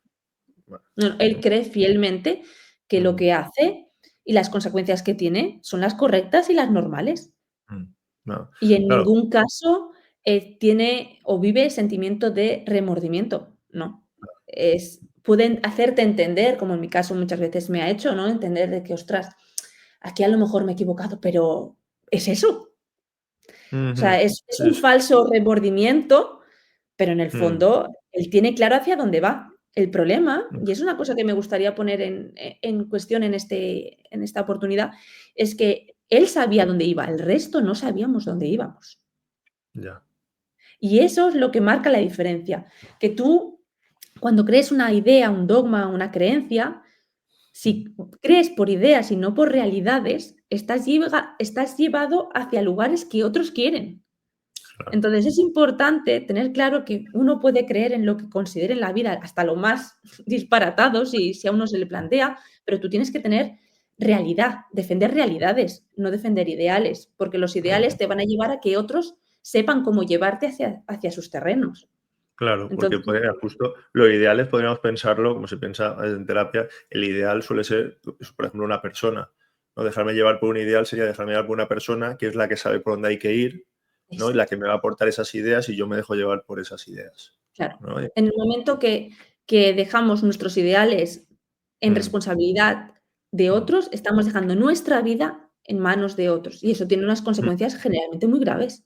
Bueno, no, él cree fielmente que lo mm, que hace y las consecuencias que tiene son las correctas y las normales. no, Y en claro, ningún caso, tiene o vive sentimiento de remordimiento, no. Pueden hacerte entender, como en mi caso muchas veces me ha hecho, ¿no? Entender de que, ostras, aquí a lo mejor me he equivocado, pero es eso. O ujú, sea, es sí, un sí, falso remordimiento, pero en el mm, fondo él tiene claro hacia dónde va. El problema, mm, y es una cosa que me gustaría poner en cuestión en esta oportunidad, es que él sabía dónde iba, el resto no sabíamos dónde íbamos. ya, Y eso es lo que marca la diferencia, que tú, cuando crees una idea, un dogma, una creencia, mm, si crees por ideas y no por realidades, estás llevado hacia lugares que otros quieren. claro, Entonces es importante tener claro que uno puede creer en lo que considere en la vida, hasta lo más disparatado, si a uno se le plantea, pero tú tienes que tener realidad, defender realidades, no defender ideales, porque los ideales ujú, te van a llevar a que otros sepan cómo llevarte hacia sus terrenos. claro, porque Entonces, justo lo ideal es, podríamos pensarlo, como se piensa en terapia, el ideal suele ser, pues, por ejemplo, una persona, ¿no? Dejarme llevar por un ideal sería dejarme llevar por una persona que es la que sabe por dónde hay que ir, ¿no? Y la exacto, que me va a aportar esas ideas y yo me dejo llevar por esas ideas, claro. ¿no? En el momento que dejamos nuestros ideales en Mm, responsabilidad de mm, otros, estamos dejando nuestra vida en manos de otros, y eso tiene unas mm, consecuencias generalmente muy graves.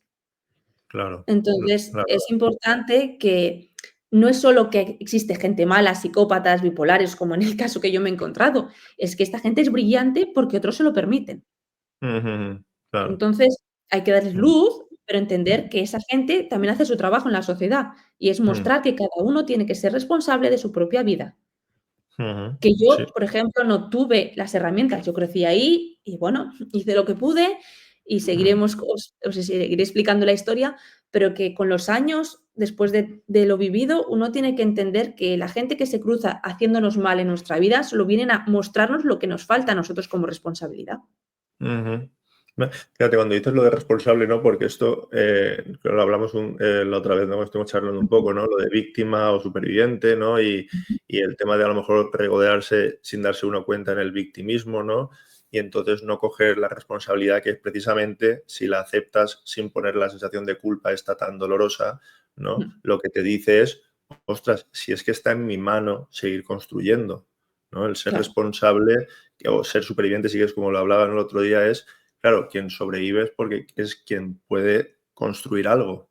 claro, Entonces, claro, es importante que no es solo que existe gente mala, psicópatas, bipolares, como en el caso que yo me he encontrado, es que esta gente es brillante porque otros se lo permiten. ujú, ujú, claro, Entonces, hay que darles mm, luz, pero entender que esa gente también hace su trabajo en la sociedad, y es mm, mostrar que cada uno tiene que ser responsable de su propia vida. ujú, Que sí, yo, por ejemplo, no tuve las herramientas. Yo crecí ahí y, bueno, hice lo que pude y mm, os seguiré explicando la historia, pero que con los años, después de lo vivido, uno tiene que entender que la gente que se cruza haciéndonos mal en nuestra vida solo vienen a mostrarnos lo que nos falta a nosotros como responsabilidad. ujú. Fíjate, cuando dices lo de responsable, ¿no? Porque esto, que lo hablamos la otra vez, ¿no? Estuvimos charlando un Ujú, poco, ¿no? Lo de víctima o superviviente, ¿no? ujú, Y el tema de a lo mejor regodearse sin darse uno cuenta en el victimismo, ¿no? Y entonces no coger la responsabilidad que es precisamente si la aceptas sin poner la sensación de culpa esta tan dolorosa, ¿no? ujú. Lo que te dice es, ostras, si es que está en mi mano seguir construyendo, ¿no? El ser Claro, responsable o ser superviviente, sí que es como lo hablaban el otro día, es, claro, quien sobrevive es porque es quien puede construir algo.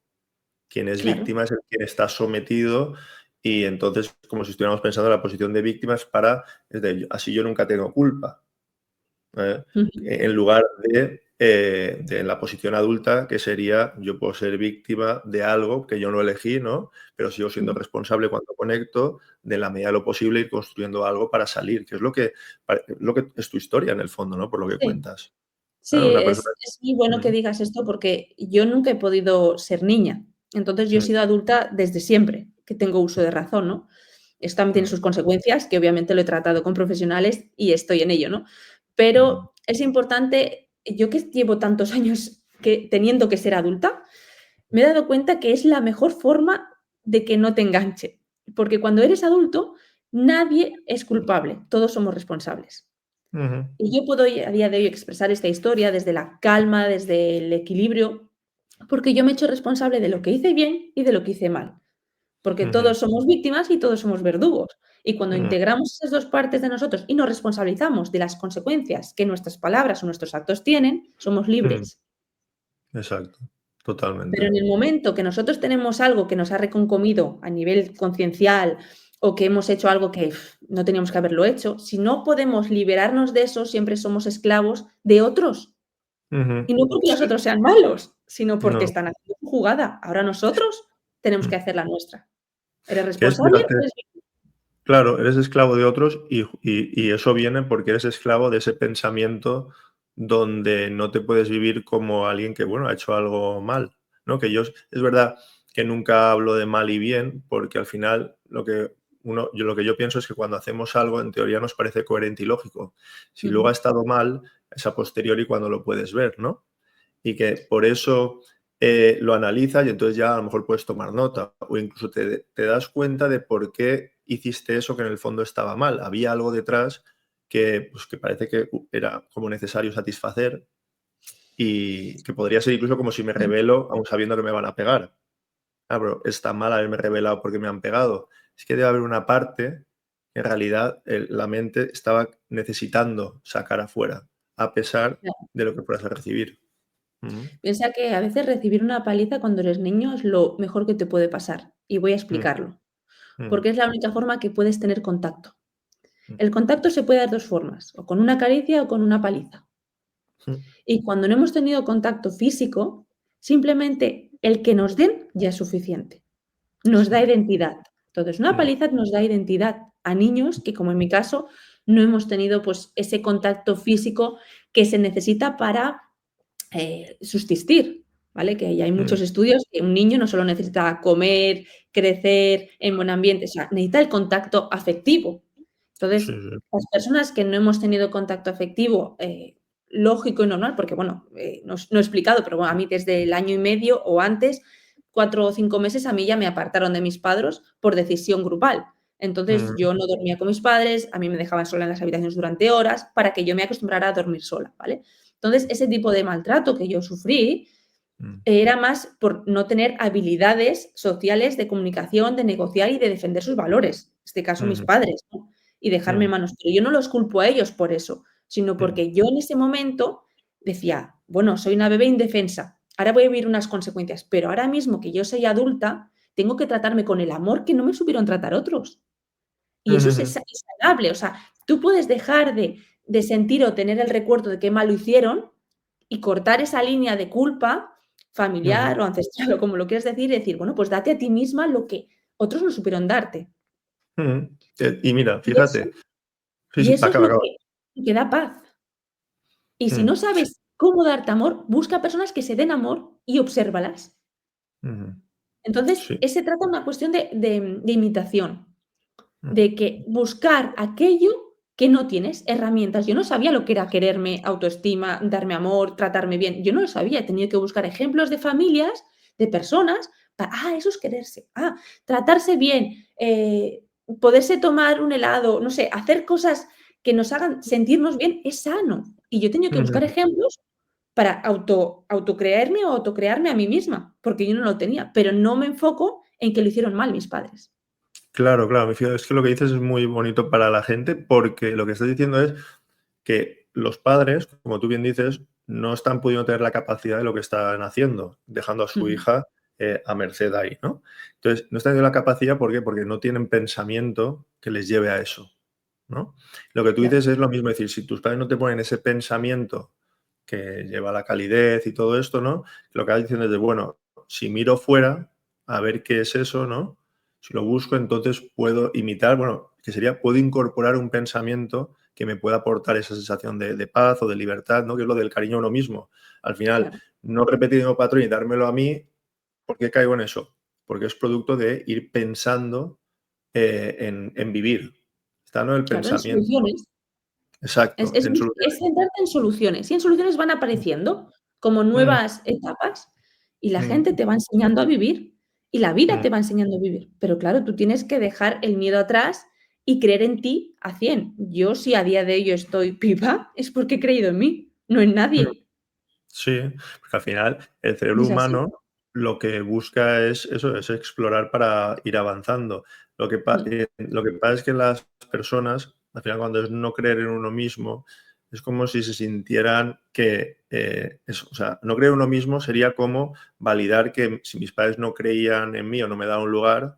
Quien es claro. víctima es el quien está sometido y entonces, como si estuviéramos pensando en la posición de víctimas para, es de, así yo nunca tengo culpa. ¿Eh? Ujú, En lugar de la posición adulta, que sería yo puedo ser víctima de algo que yo no elegí, ¿no? Pero sigo siendo ujú. responsable cuando conecto, de la medida de lo posible, ir construyendo algo para salir, que es lo que es tu historia en el fondo, ¿no? Por lo que Sí. cuentas. Sí, Claro, una persona. es muy bueno que Mm, digas esto porque yo nunca he podido ser niña. Entonces, yo he mm, sido adulta desde siempre que tengo uso de razón, ¿no? Esto también tiene mm, sus consecuencias, que obviamente lo he tratado con profesionales y estoy en ello, ¿no? mm, Pero es importante, yo que llevo tantos años teniendo que ser adulta, me he dado cuenta que es la mejor forma de que no te enganche. Porque cuando eres adulto, nadie es culpable, todos somos responsables. Ujú. Y yo puedo a día de hoy expresar esta historia desde la calma, desde el equilibrio, porque yo me he hecho responsable de lo que hice bien y de lo que hice mal. Porque Ujú. todos somos víctimas y todos somos verdugos. Y cuando Mm. integramos esas dos partes de nosotros y nos responsabilizamos de las consecuencias que nuestras palabras o nuestros actos tienen, somos Mm. libres. Exacto, Pero totalmente. en el momento que nosotros tenemos algo que nos ha reconcomido a nivel conciencial o que hemos hecho algo que no teníamos que haberlo hecho, si no podemos liberarnos de eso, siempre somos esclavos de otros. Ujú. Y no porque los Sí, otros sean malos, sino porque no, están haciendo su jugada. Ahora nosotros tenemos mm. que hacer la nuestra. ¿Eres Que es, responsable? fíjate, claro, eres esclavo de otros y eso viene porque eres esclavo de ese pensamiento donde no te puedes vivir como alguien que, bueno, ha hecho algo mal, ¿no? Que yo es verdad que nunca hablo de mal y bien, porque al final lo que yo pienso es que cuando hacemos algo, en teoría nos parece coherente y lógico. Si luego ha Ujú. estado mal, es a posteriori cuando lo puedes ver, ¿no? Y que por eso lo analizas y entonces ya a lo mejor puedes tomar nota o incluso te das cuenta de por qué hiciste eso que en el fondo estaba mal. Había algo detrás que, pues, que parece que era como necesario satisfacer y que podría ser incluso como si me rebelo aún sabiendo que me van a pegar. Ah, pero está mal haberme rebelado porque me han pegado. Es que debe haber una parte que en realidad la mente estaba necesitando sacar afuera, a pesar Claro. de lo que puedas recibir. Ujú. Piensa que a veces recibir una paliza cuando eres niño es lo mejor que te puede pasar. Y voy a Mm. explicarlo. Mm. Porque es la única forma que puedes tener contacto. Mm. El contacto se puede dar de dos formas, o con una caricia o con una paliza. Mm. Y cuando no hemos tenido contacto físico, simplemente el que nos den ya es suficiente. Nos Sí. da identidad. Entonces, una Mm. paliza nos da identidad a niños que, como en mi caso, no hemos tenido pues, ese contacto físico que se necesita para subsistir, ¿vale? Que ya hay Mm. muchos estudios que un niño no solo necesita comer, crecer en buen ambiente, o sea, necesita el contacto afectivo. Sí, Entonces, sí. las personas que no hemos tenido contacto afectivo, lógico y normal, porque bueno, no he explicado, pero bueno, a mí desde el año y medio o antes, 4 o 5 meses, a mí ya me apartaron de mis padres por decisión grupal. Entonces, Mm. yo no dormía con mis padres, a mí me dejaban sola en las habitaciones durante horas para que yo me acostumbrara a dormir sola, ¿vale? Entonces, ese tipo de maltrato que yo sufrí Mm. era más por no tener habilidades sociales de comunicación, de negociar y de defender sus valores, en este caso mis Mm. padres, ¿no? Y dejarme en Mm. manos. Pero yo no los culpo a ellos por eso, sino Mm. porque yo en ese momento decía, bueno, soy una bebé indefensa, ahora voy a vivir unas consecuencias, pero ahora mismo que yo soy adulta, tengo que tratarme con el amor que no me supieron tratar otros. Y eso Mm. es sanable, o sea, tú puedes dejar de sentir o tener el recuerdo de qué mal lo hicieron y cortar esa línea de culpa Mm. familiar o ancestral o como lo quieras decir y decir, bueno, pues date a ti misma lo que otros no supieron darte. Mm. Y mira, Y eso fíjate. Sí, y sí, eso es acaba, acaba. lo que da paz. Y si Mm. no sabes cómo darte amor, busca personas que se den amor y obsérvalas. Ujú. Entonces, Sí. se trata de una cuestión de imitación. Mm. De que buscar aquello que no tienes, herramientas. Yo no sabía lo que era quererme, autoestima, darme amor, tratarme bien. Yo no lo sabía, he tenido que buscar ejemplos de familias, de personas, eso es quererse, tratarse bien, poderse tomar un helado, no sé, hacer cosas que nos hagan sentirnos bien es sano. Y yo he tenido que buscar Ujú. ejemplos para autocreerme o autocrearme a mí misma, porque yo no lo tenía, pero no me enfoco en que lo hicieron mal mis padres. Claro, claro, me fío, es que lo que dices es muy bonito para la gente porque lo que estás diciendo es que los padres, como tú bien dices, no están pudiendo tener la capacidad de lo que están haciendo, dejando a su Ujú. hija a merced ahí, ¿no? Entonces, no están teniendo la capacidad, ¿por qué? Porque no tienen pensamiento que les lleve a eso, ¿no? Lo que tú Claro. dices es lo mismo, es decir, si tus padres no te ponen ese pensamiento que lleva a la calidez y todo esto, ¿no? Lo que vas diciendo es de, bueno, si miro fuera a ver qué es eso, ¿no? Si lo busco, entonces puedo imitar, bueno, que sería, puedo incorporar un pensamiento que me pueda aportar esa sensación de paz o de libertad, ¿no? Que es lo del cariño a uno mismo. Al final, Claro, no repetir el mismo patrón y dármelo a mí, ¿por qué caigo en eso? Porque es producto de ir pensando en vivir. Está, ¿no? El claro, en pensamiento. soluciones. Es Exacto, es en bus soluciones. es centrarte en soluciones, y en soluciones van apareciendo como Mm. nuevas etapas, y la Mm. gente te va enseñando a vivir, y la vida Mm. te va enseñando a vivir. Pero claro, tú tienes que dejar el miedo atrás y creer en ti a 100. Yo, si a día de hoy yo estoy viva, es porque he creído en mí, no en Mm. nadie. Sí, porque al final el Y cerebro es así. humano lo que busca es eso, es explorar para ir avanzando. Mm, Lo que pasa es que las personas, al final, cuando es no creer en uno mismo, es como si se sintieran que, o sea, no creer en uno mismo sería como validar que si mis padres no creían en mí o no me daban un lugar,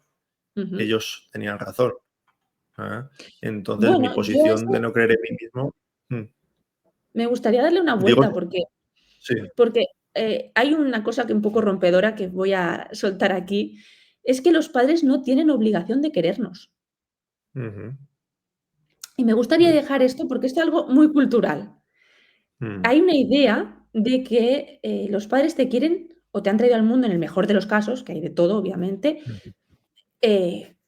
ujú. ellos tenían razón. ¿Ah? Entonces, mi Bueno, yo posición de eso no creer en mí mismo, me gustaría darle una digo, vuelta sí. porque, hay una cosa que un poco rompedora que voy a soltar aquí, es que los padres no tienen obligación de querernos. Ujú. Y me gustaría dejar esto porque esto es algo muy cultural. Mm, Hay una idea de que, los padres te quieren o te han traído al mundo en el mejor de los casos, que hay de todo, obviamente, ujú,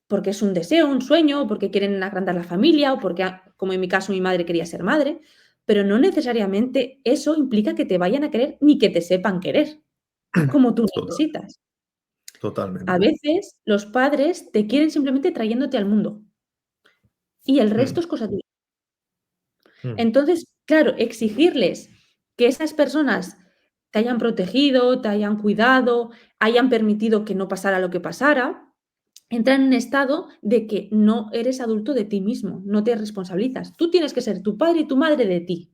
porque es un deseo, un sueño, o porque quieren agrandar la familia, o porque, como en mi caso, mi madre quería ser madre, pero no necesariamente eso implica que te vayan a querer ni que te sepan querer, como tú total, necesitas. A totalmente. veces los padres te quieren simplemente trayéndote al mundo y el Mm, resto es cosa tuya. mm, Entonces, claro, exigirles que esas personas te hayan protegido, te hayan cuidado, hayan permitido que no pasara lo que pasara, entra en un estado de que no eres adulto de ti mismo, no te responsabilizas. Tú tienes que ser tu padre y tu madre de ti.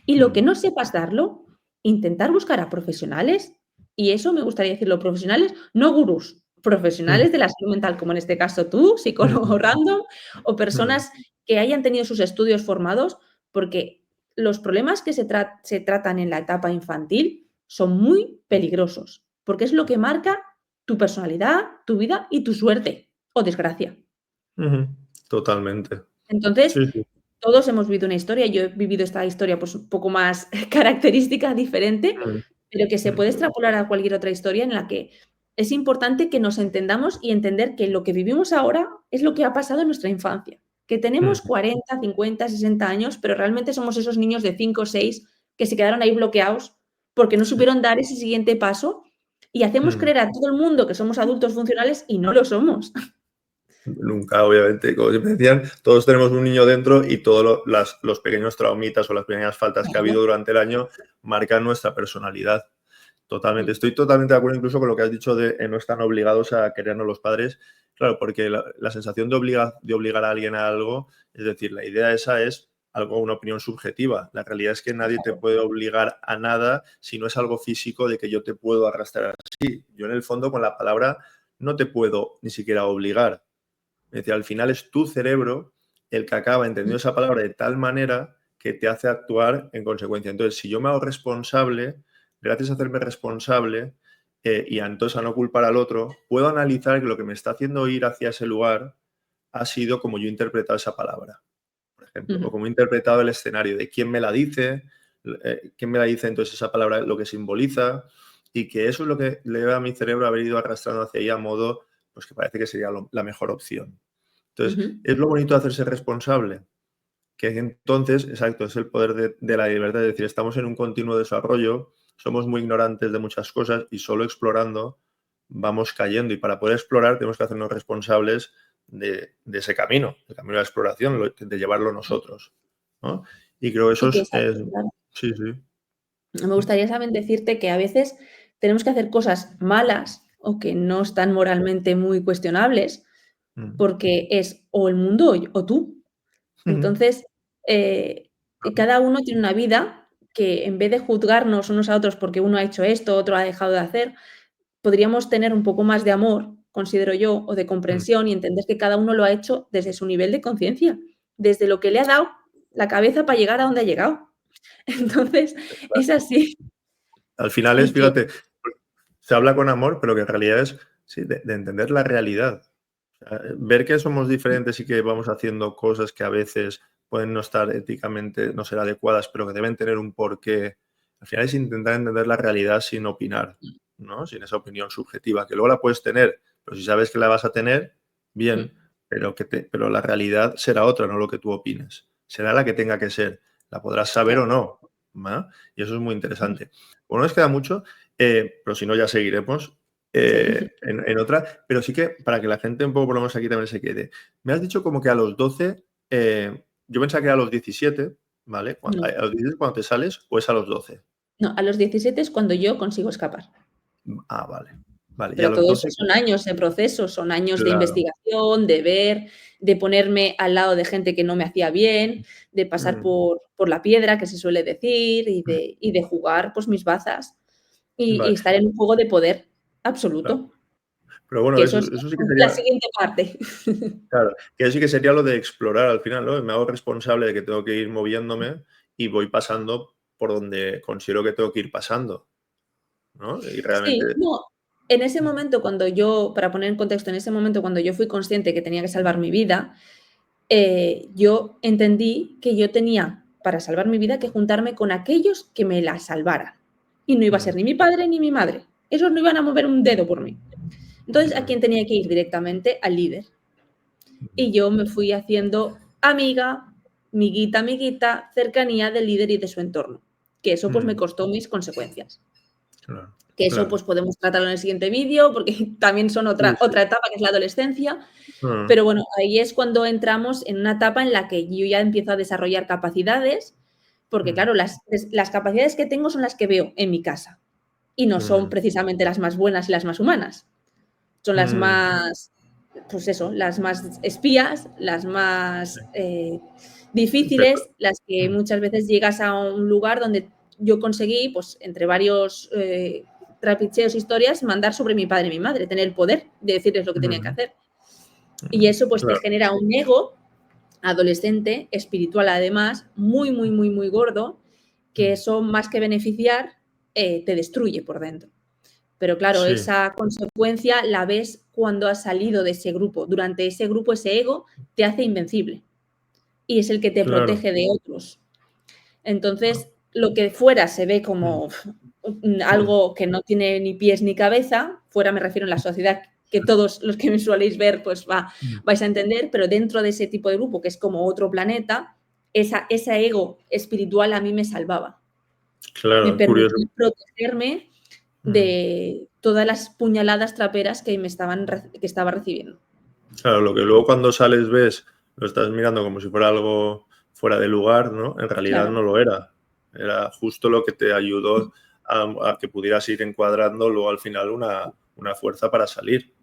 Y lo que mm, no sepas darlo, intentar buscar a profesionales, y eso me gustaría decirlo, profesionales, no gurús, mm, profesionales de la salud mental, como en este caso tú, psicólogo mm, random, o mm, personas que hayan tenido sus estudios formados, porque los problemas que se tratan en la etapa infantil son muy peligrosos, porque es lo que marca tu personalidad, tu vida y tu suerte o desgracia. ujú, totalmente. Entonces, Sí, sí. todos hemos vivido una historia, yo he vivido esta historia, pues, un poco más característica, diferente, Mm, pero que se mm, puede extrapolar a cualquier otra historia en la que es importante que nos entendamos y entender que lo que vivimos ahora es lo que ha pasado en nuestra infancia, que tenemos mm, 40, 50, 60 años, pero realmente somos esos niños de 5 o 6 que se quedaron ahí bloqueados porque no sí. supieron dar ese siguiente paso y hacemos Mm. creer a todo el mundo que somos adultos funcionales y no lo somos. Nunca, obviamente, como siempre decían, todos tenemos un niño dentro y todos los pequeños traumitas o las pequeñas faltas que ha Claro. habido durante el año marcan nuestra personalidad. Totalmente. Mm, Estoy totalmente de acuerdo incluso con lo que has dicho de no están obligados a querernos los padres. Claro, porque la sensación de obligar a alguien a algo, es decir, la idea esa es algo, una opinión subjetiva. La realidad es que nadie te claro. puede obligar a nada si no es algo físico de que yo te puedo arrastrar así. Yo en el fondo con la palabra no te puedo ni siquiera obligar. Es decir, al final es tu cerebro el que acaba entendiendo Mm, esa palabra de tal manera que te hace actuar en consecuencia. Entonces, si yo me hago responsable, gracias a hacerme responsable y entonces a no culpar al otro, puedo analizar que lo que me está haciendo ir hacia ese lugar ha sido como yo he interpretado esa palabra, por ejemplo, o ujú, como he interpretado el escenario de quién me la dice, quién me la dice entonces esa palabra, lo que simboliza, y que eso es lo que le lleva a mi cerebro a haber ido arrastrando hacia ahí a modo, pues que parece que sería la mejor opción. Entonces, ujú. es lo bonito de hacerse responsable, que entonces, exacto, es el poder de la libertad, es decir, estamos en un continuo desarrollo, somos muy ignorantes de muchas cosas y solo explorando vamos cayendo y para poder explorar tenemos que hacernos responsables de ese camino, el camino de la exploración, de llevarlo nosotros, ¿no? Y creo que eso Y que es exacto, claro. sí, sí. Me gustaría también decirte que a veces tenemos que hacer cosas malas o que no están moralmente muy cuestionables, Mm. porque es o el mundo o tú. Ujú. Entonces, eh, Claro. cada uno tiene una vida que en vez de juzgarnos unos a otros porque uno ha hecho esto, otro ha dejado de hacer, podríamos tener un poco más de amor, considero yo, o de Mm. comprensión y entender que cada uno lo ha hecho desde su nivel de conciencia, desde lo que le ha dado la cabeza para llegar a donde ha llegado. Entonces, es así. Al final es, Y que fíjate, se habla con amor, pero que en realidad es sí, de entender la realidad. O sea, ver que somos diferentes y que vamos haciendo cosas que a veces pueden no estar éticamente, no ser adecuadas, pero que deben tener un porqué. Al final es intentar entender la realidad sin opinar, ¿no? Sin esa opinión subjetiva, que luego la puedes tener, pero si sabes que la vas a tener, bien, pero la realidad será otra, no lo que tú opines. Será la que tenga que ser. La podrás saber o claro. no, ¿va? Y eso es muy interesante. Bueno, nos queda mucho, pero si no ya seguiremos. en otra, pero sí que para que la gente un poco, por lo menos aquí también se quede. Me has dicho como que a los 12, yo pensaba que era a los 17, ¿vale? No, ¿A los 17 cuando te sales o es a los 12? no, a los 17 es cuando yo consigo escapar. Vale. Vale, y a Pero los todo eso 12, son años de proceso, son años de claro. investigación, de ver, de ponerme al lado de gente que no me hacía bien, de pasar Mm, por la piedra, que se suele decir, mm, y de jugar, pues, mis bazas, y vale, estar en un juego de poder claro. absoluto, Pero bueno, que eso es eso sí que la sería, siguiente parte. claro, que eso sí que sería lo de explorar al final, ¿no? Me hago responsable de que tengo que ir moviéndome y voy pasando por donde considero que tengo que ir pasando, ¿no? Y realmente. Sí, no, en ese momento cuando yo, para poner en contexto, en ese momento cuando yo fui consciente que tenía que salvar mi vida, yo entendí que yo tenía, para salvar mi vida, que juntarme con aquellos que me la salvaran. Y no iba a ser Mm, ni mi padre ni mi madre. Esos no iban a mover un dedo por mí. Entonces, ¿a mm, quién tenía que ir directamente? Al líder. mm, Y yo me fui haciendo amiga, amiguita, cercanía del líder y de su entorno. Que eso pues me mm, costó mis consecuencias. claro, Que eso claro. pues podemos tratarlo en el siguiente vídeo, porque también son Sí, sí. otra etapa que es la adolescencia. Ah, Pero bueno, ahí es cuando entramos en una etapa en la que yo ya empiezo a desarrollar capacidades, porque mm, claro, las capacidades que tengo son las que veo en mi casa y no son mm, precisamente las más buenas y las más humanas. Son las mm, más, pues eso, las más espías, las sí. más Pero, difíciles, las que mm, muchas veces llegas a un lugar donde yo conseguí, pues entre varios trapicheos, historias, mandar sobre mi padre y mi madre, tener el poder de decirles lo que tenían que mm, hacer. Y eso pues te claro, genera un ego adolescente, espiritual además, muy gordo, que mm, eso más que beneficiar, te destruye por dentro. Pero claro, sí, esa consecuencia la ves cuando has salido de ese grupo. Durante ese grupo, ese ego te hace invencible y es el que te claro, protege de otros. claro, Entonces, lo que fuera se ve mm, como mm, algo que no tiene ni pies ni cabeza, fuera me refiero en la sociedad que todos los que me soléis ver, pues mm, vais a entender, pero dentro de ese tipo de grupo, que es como otro planeta, ese ego espiritual a mí me salvaba, me claro, curioso. permitía protegerme Mm. de todas las puñaladas traperas que que estaba recibiendo. Claro, lo que luego cuando sales ves, lo estás mirando como si fuera algo fuera de lugar, ¿no? En realidad Claro. no lo era. Era justo lo que te ayudó a que pudieras ir encuadrando luego al final una fuerza para salir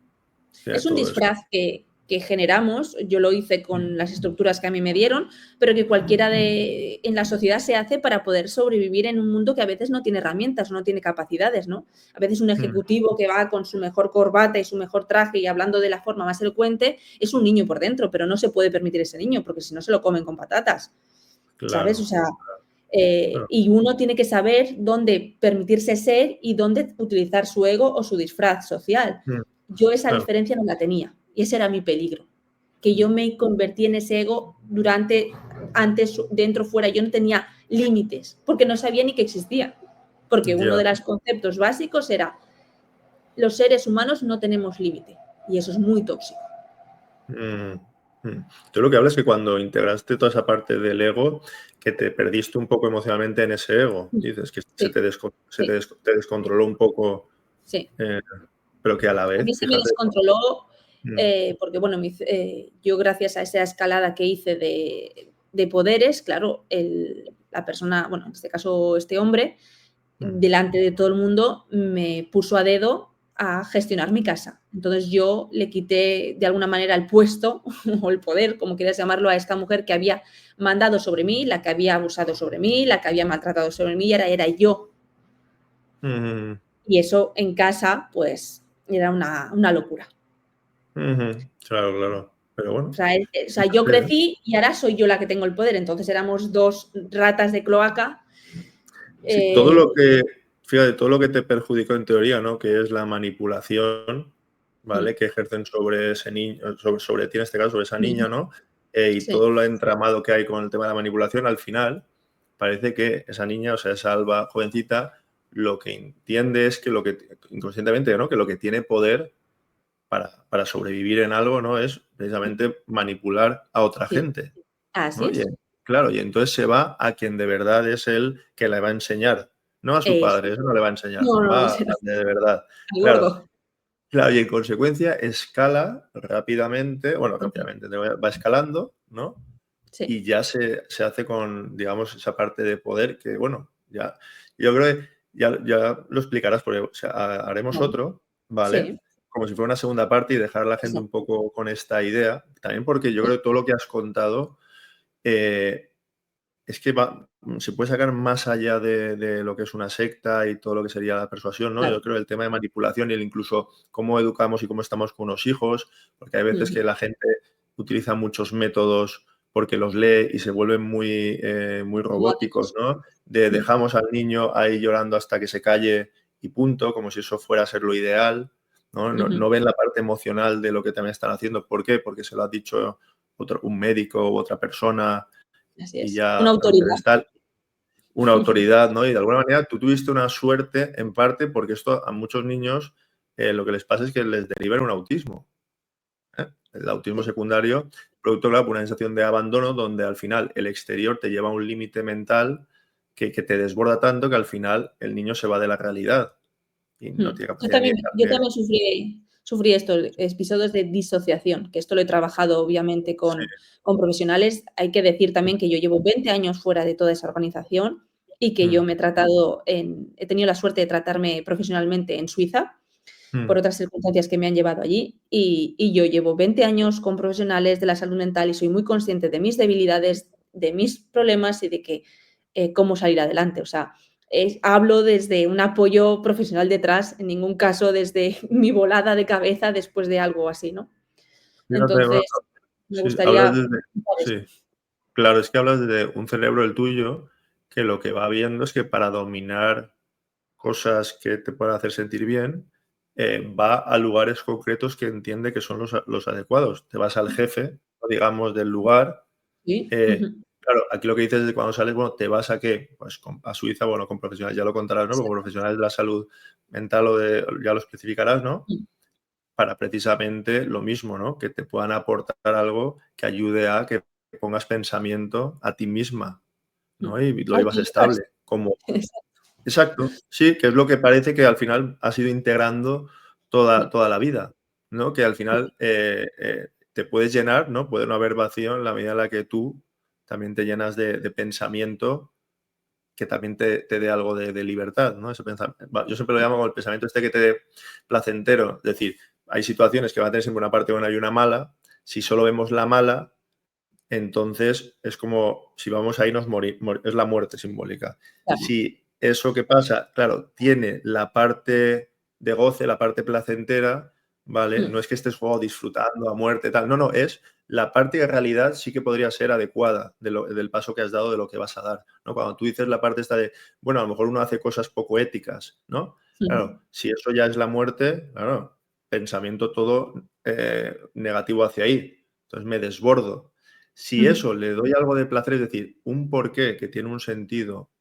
de Es un todo esto. disfraz que generamos, yo lo hice con las estructuras que a mí me dieron, pero que cualquiera en la sociedad se hace para poder sobrevivir en un mundo que a veces no tiene herramientas, no tiene capacidades, ¿no? A veces un Mm, ejecutivo que va con su mejor corbata y su mejor traje y hablando de la forma más elocuente es un niño por dentro, pero no se puede permitir ese niño porque si no se lo comen con patatas, ¿sabes? O claro, sea, claro. y uno tiene que saber dónde permitirse ser y dónde utilizar su ego o su disfraz social. Mm, Yo esa claro. diferencia no la tenía y ese era mi peligro, que yo me convertí en ese ego antes, dentro, fuera, yo no tenía límites porque no sabía ni que existía, porque uno Ya. de los conceptos básicos era los seres humanos no tenemos límite y eso es muy tóxico. Mm, Tú lo que hablas es que cuando integraste toda esa parte del ego, que te perdiste un poco emocionalmente en ese ego. Dices que Sí, sí, te descontroló un poco, sí. eh, pero que a la A vez, mí se me fíjate. descontroló Mm, porque, bueno, yo gracias a esa escalada que hice de poderes, claro, la persona, bueno, en este caso este hombre, mm, delante de todo el mundo me puso a dedo a gestionar mi casa. Entonces yo le quité de alguna manera el puesto o el poder, como quieras llamarlo, a esta mujer que había mandado sobre mí, la que había abusado sobre mí, la que había maltratado sobre mí, y ahora era yo. mm, Y eso en casa, pues, era una locura. claro, claro. Pero O bueno, sea, yo fíjate, ¿eh? crecí y ahora soy yo la que tengo el poder. Entonces éramos dos ratas de cloaca. Sí, eh, fíjate, todo lo que te perjudicó en teoría, ¿no? Que es la manipulación, mm, ¿vale? Que ejercen sobre ese niño, sobre ti en este caso, sobre esa niña, mm, ¿no? Y sí, todo lo entramado que hay con el tema de la manipulación, al final parece que esa niña, o sea, esa Alba jovencita, lo que entiende es que inconscientemente, ¿no? Que lo que tiene poder para sobrevivir en algo, ¿no? Es precisamente manipular a otra sí, gente, así ¿no? es. Claro, y entonces se va a quien de verdad es él que le va a enseñar, no a su Eso padre, es. eso no le va a enseñar, No, no, va ese no, al de verdad. el Claro, gordo. Claro, y en consecuencia escala rápidamente, bueno, rápidamente, va escalando, ¿no? Sí. Y ya se hace con, digamos, esa parte de poder que, bueno, ya, yo creo que ya lo explicarás, porque o sea, haremos Vale. otro, ¿vale? Sí, Como si fuera una segunda parte y dejar a la gente un exacto. poco con esta idea. También porque yo creo que todo lo que has contado eh, es que se puede sacar más allá de lo que es una secta y todo lo que sería la persuasión, ¿no? Claro. Yo creo el tema de manipulación y el incluso cómo educamos y cómo estamos con los hijos, porque hay veces Ujú. que la gente utiliza muchos métodos porque los lee y se vuelven muy robóticos, Automáticos. ¿no? Dejamos al niño ahí llorando hasta que se calle y punto, como si eso fuera a ser lo ideal, ¿no? No, Ujú. no ven la parte emocional de lo que también están haciendo. ¿Por qué? Porque se lo ha dicho un médico u otra persona Así y es. ya, Una entonces autoridad. tal, una autoridad, ¿no? Y de alguna manera tú tuviste una suerte en parte porque esto a muchos niños lo que les pasa es que les deriva un autismo. ¿Eh? El autismo Sí. secundario, producto, claro, por una sensación de abandono donde al final el exterior te lleva a un límite mental que te desborda tanto que al final el niño se va de la realidad y no tiene Yo capacidad ni también, de... yo también sufrí estos episodios de disociación, que esto lo he trabajado obviamente Sí. con profesionales. Hay que decir también que yo llevo 20 años fuera de toda esa organización y que yo Mm, me he tenido la suerte de tratarme profesionalmente en Suiza por mm, otras circunstancias que me han llevado allí y yo llevo 20 años con profesionales de la salud mental y soy muy consciente de mis debilidades, de mis problemas y de que cómo salir adelante. O sea, hablo desde un apoyo profesional detrás, en ningún caso desde mi volada de cabeza después de algo así, ¿no? fíjate, bueno, Entonces, me sí, hablas gustaría desde... contar Sí. esto. Claro, es que hablas de un cerebro, el tuyo, que lo que va viendo es que para dominar cosas que te puedan hacer sentir bien, va a lugares concretos que entiende que son los adecuados. Te vas al jefe, o digamos, del lugar. Sí, Claro, aquí lo que dices es que cuando sales, bueno, ¿te vas a qué? Pues a Suiza, bueno, con profesionales, ya lo contarás, ¿no? Con profesionales de la salud mental ya lo especificarás, ¿no? Para precisamente lo mismo, ¿no? Que te puedan aportar algo que ayude a que pongas pensamiento a ti misma, ¿no? Y lo llevas autoayudas. estable. Como, exacto, sí, que es lo que parece que al final has ido integrando toda la vida, ¿no? Que al final te puedes llenar, ¿no? Puede no haber vacío en la medida en la que tú también te llenas de pensamiento que también te dé algo de libertad, ¿no? Yo siempre lo llamo como el pensamiento este que te dé placentero. Es decir, hay situaciones que van a tener siempre una parte buena y una mala. Si solo vemos la mala, entonces es como si vamos ahí nos es la muerte simbólica. Claro. Si eso que pasa, claro, tiene la parte de goce, la parte placentera, ¿vale? No es que estés jugando disfrutando a muerte, tal. No, no, es la parte de realidad sí que podría ser adecuada del paso que has dado, de lo que vas a dar, ¿no? Cuando tú dices la parte esta de, bueno, a lo mejor uno hace cosas poco éticas, ¿no? Claro, si eso ya es la muerte, claro, pensamiento todo negativo hacia ahí. Entonces me desbordo. Si eso le doy algo de placer, es decir, un porqué que tiene un sentido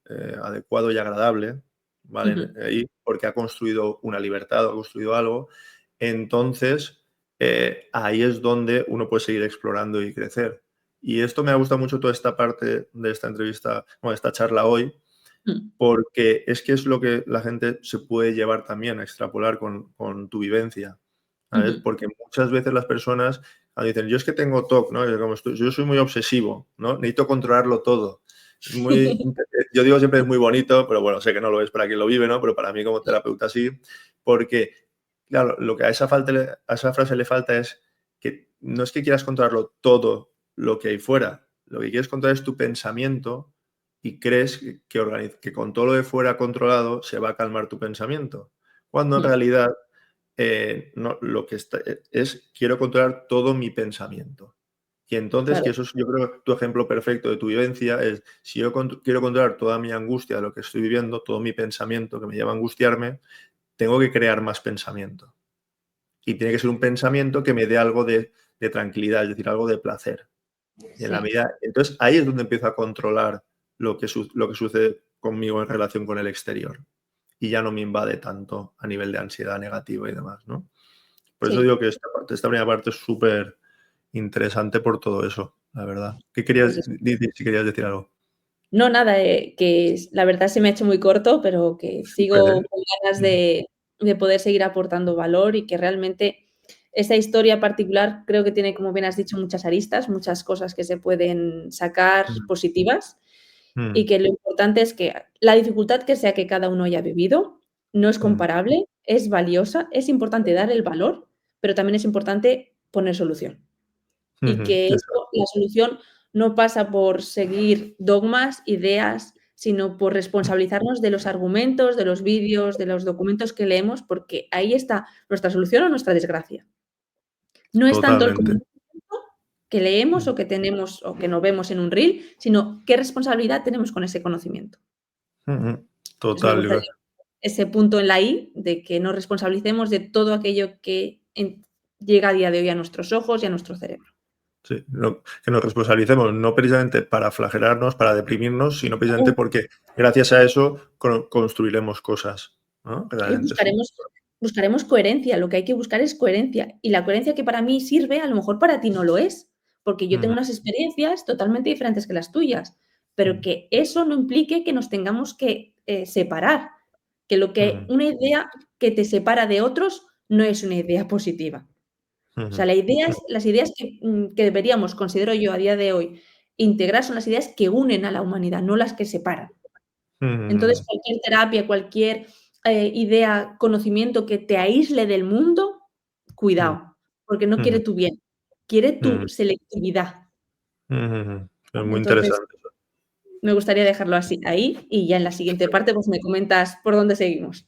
adecuado y agradable, ¿vale? Ahí, porque ha construido una libertad o ha construido algo, entonces ahí es donde uno puede seguir explorando y crecer. Y esto me ha gustado mucho toda esta parte de esta entrevista, bueno, esta charla hoy, porque es que es lo que la gente se puede llevar también a extrapolar con tu vivencia, ¿sabes? Porque muchas veces las personas dicen, yo es que tengo TOC, ¿no? Yo soy muy obsesivo, ¿no? Necesito controlarlo todo. Yo digo siempre es muy bonito, pero bueno, sé que no lo es para quien lo vive, ¿no? Pero para mí como terapeuta sí, porque, claro, lo que a esa frase le falta es que no es que quieras controlarlo todo lo que hay fuera, lo que quieres controlar es tu pensamiento y crees que con todo lo de fuera controlado se va a calmar tu pensamiento, cuando en realidad no, lo que es quiero controlar todo mi pensamiento. Y entonces, que Claro, eso es, yo creo, tu ejemplo perfecto de tu vivencia, es si yo quiero controlar toda mi angustia de lo que estoy viviendo, todo mi pensamiento que me lleva a angustiarme, tengo que crear más pensamiento. Y tiene que ser un pensamiento que me dé algo de tranquilidad, es decir, algo de placer. Y en la sí. medida, entonces ahí es donde empiezo a controlar lo que sucede conmigo en relación con el exterior. Y ya no me invade tanto a nivel de ansiedad negativa y demás, ¿no? Por eso Sí, digo que esta primera parte es súper interesante por todo eso, la verdad. ¿Qué pues querías, eso. si querías decir algo? No, nada, la verdad se me ha hecho muy corto, pero que Súper, sigo ¿eh? con ganas Mm. de poder seguir aportando valor y que realmente esa historia particular creo que tiene, como bien has dicho, muchas aristas, muchas cosas que se pueden sacar positivas y que lo importante es que la dificultad que sea que cada uno haya vivido no es comparable, es valiosa, es importante dar el valor, pero también es importante poner solución. Y que Exacto. la solución no pasa por seguir dogmas, ideas, sino por responsabilizarnos de los argumentos, de los vídeos, de los documentos que leemos, porque ahí está nuestra solución o nuestra desgracia. No es tanto el Totalmente. conocimiento que leemos o que tenemos o que no vemos en un reel, sino qué responsabilidad tenemos con ese conocimiento. Entonces me Total, yo gustaría ese punto en la i de que nos responsabilicemos de todo aquello que llega a día de hoy a nuestros ojos y a nuestro cerebro. sí, que nos responsabilicemos, no precisamente para flagelarnos, para deprimirnos, sino precisamente porque gracias a eso construiremos cosas, ¿no? Y Realmente son buscaremos coherencia, lo que hay que buscar es coherencia. Y la coherencia que para mí sirve, a lo mejor para ti no lo es, porque yo tengo unas experiencias totalmente diferentes que las tuyas, pero que eso no implique que nos tengamos que separar, que una idea que te separa de otros no es una idea positiva. O sea, las ideas que deberíamos, considero yo, a día de hoy, integrar son las ideas que unen a la humanidad, no las que separan. Entonces, cualquier terapia, cualquier idea, conocimiento que te aísle del mundo, cuidado, porque no quiere tu bien, quiere tu selectividad. Es muy Entonces, interesante eso. me gustaría dejarlo así, ahí, y ya en la siguiente parte, pues me comentas por dónde seguimos.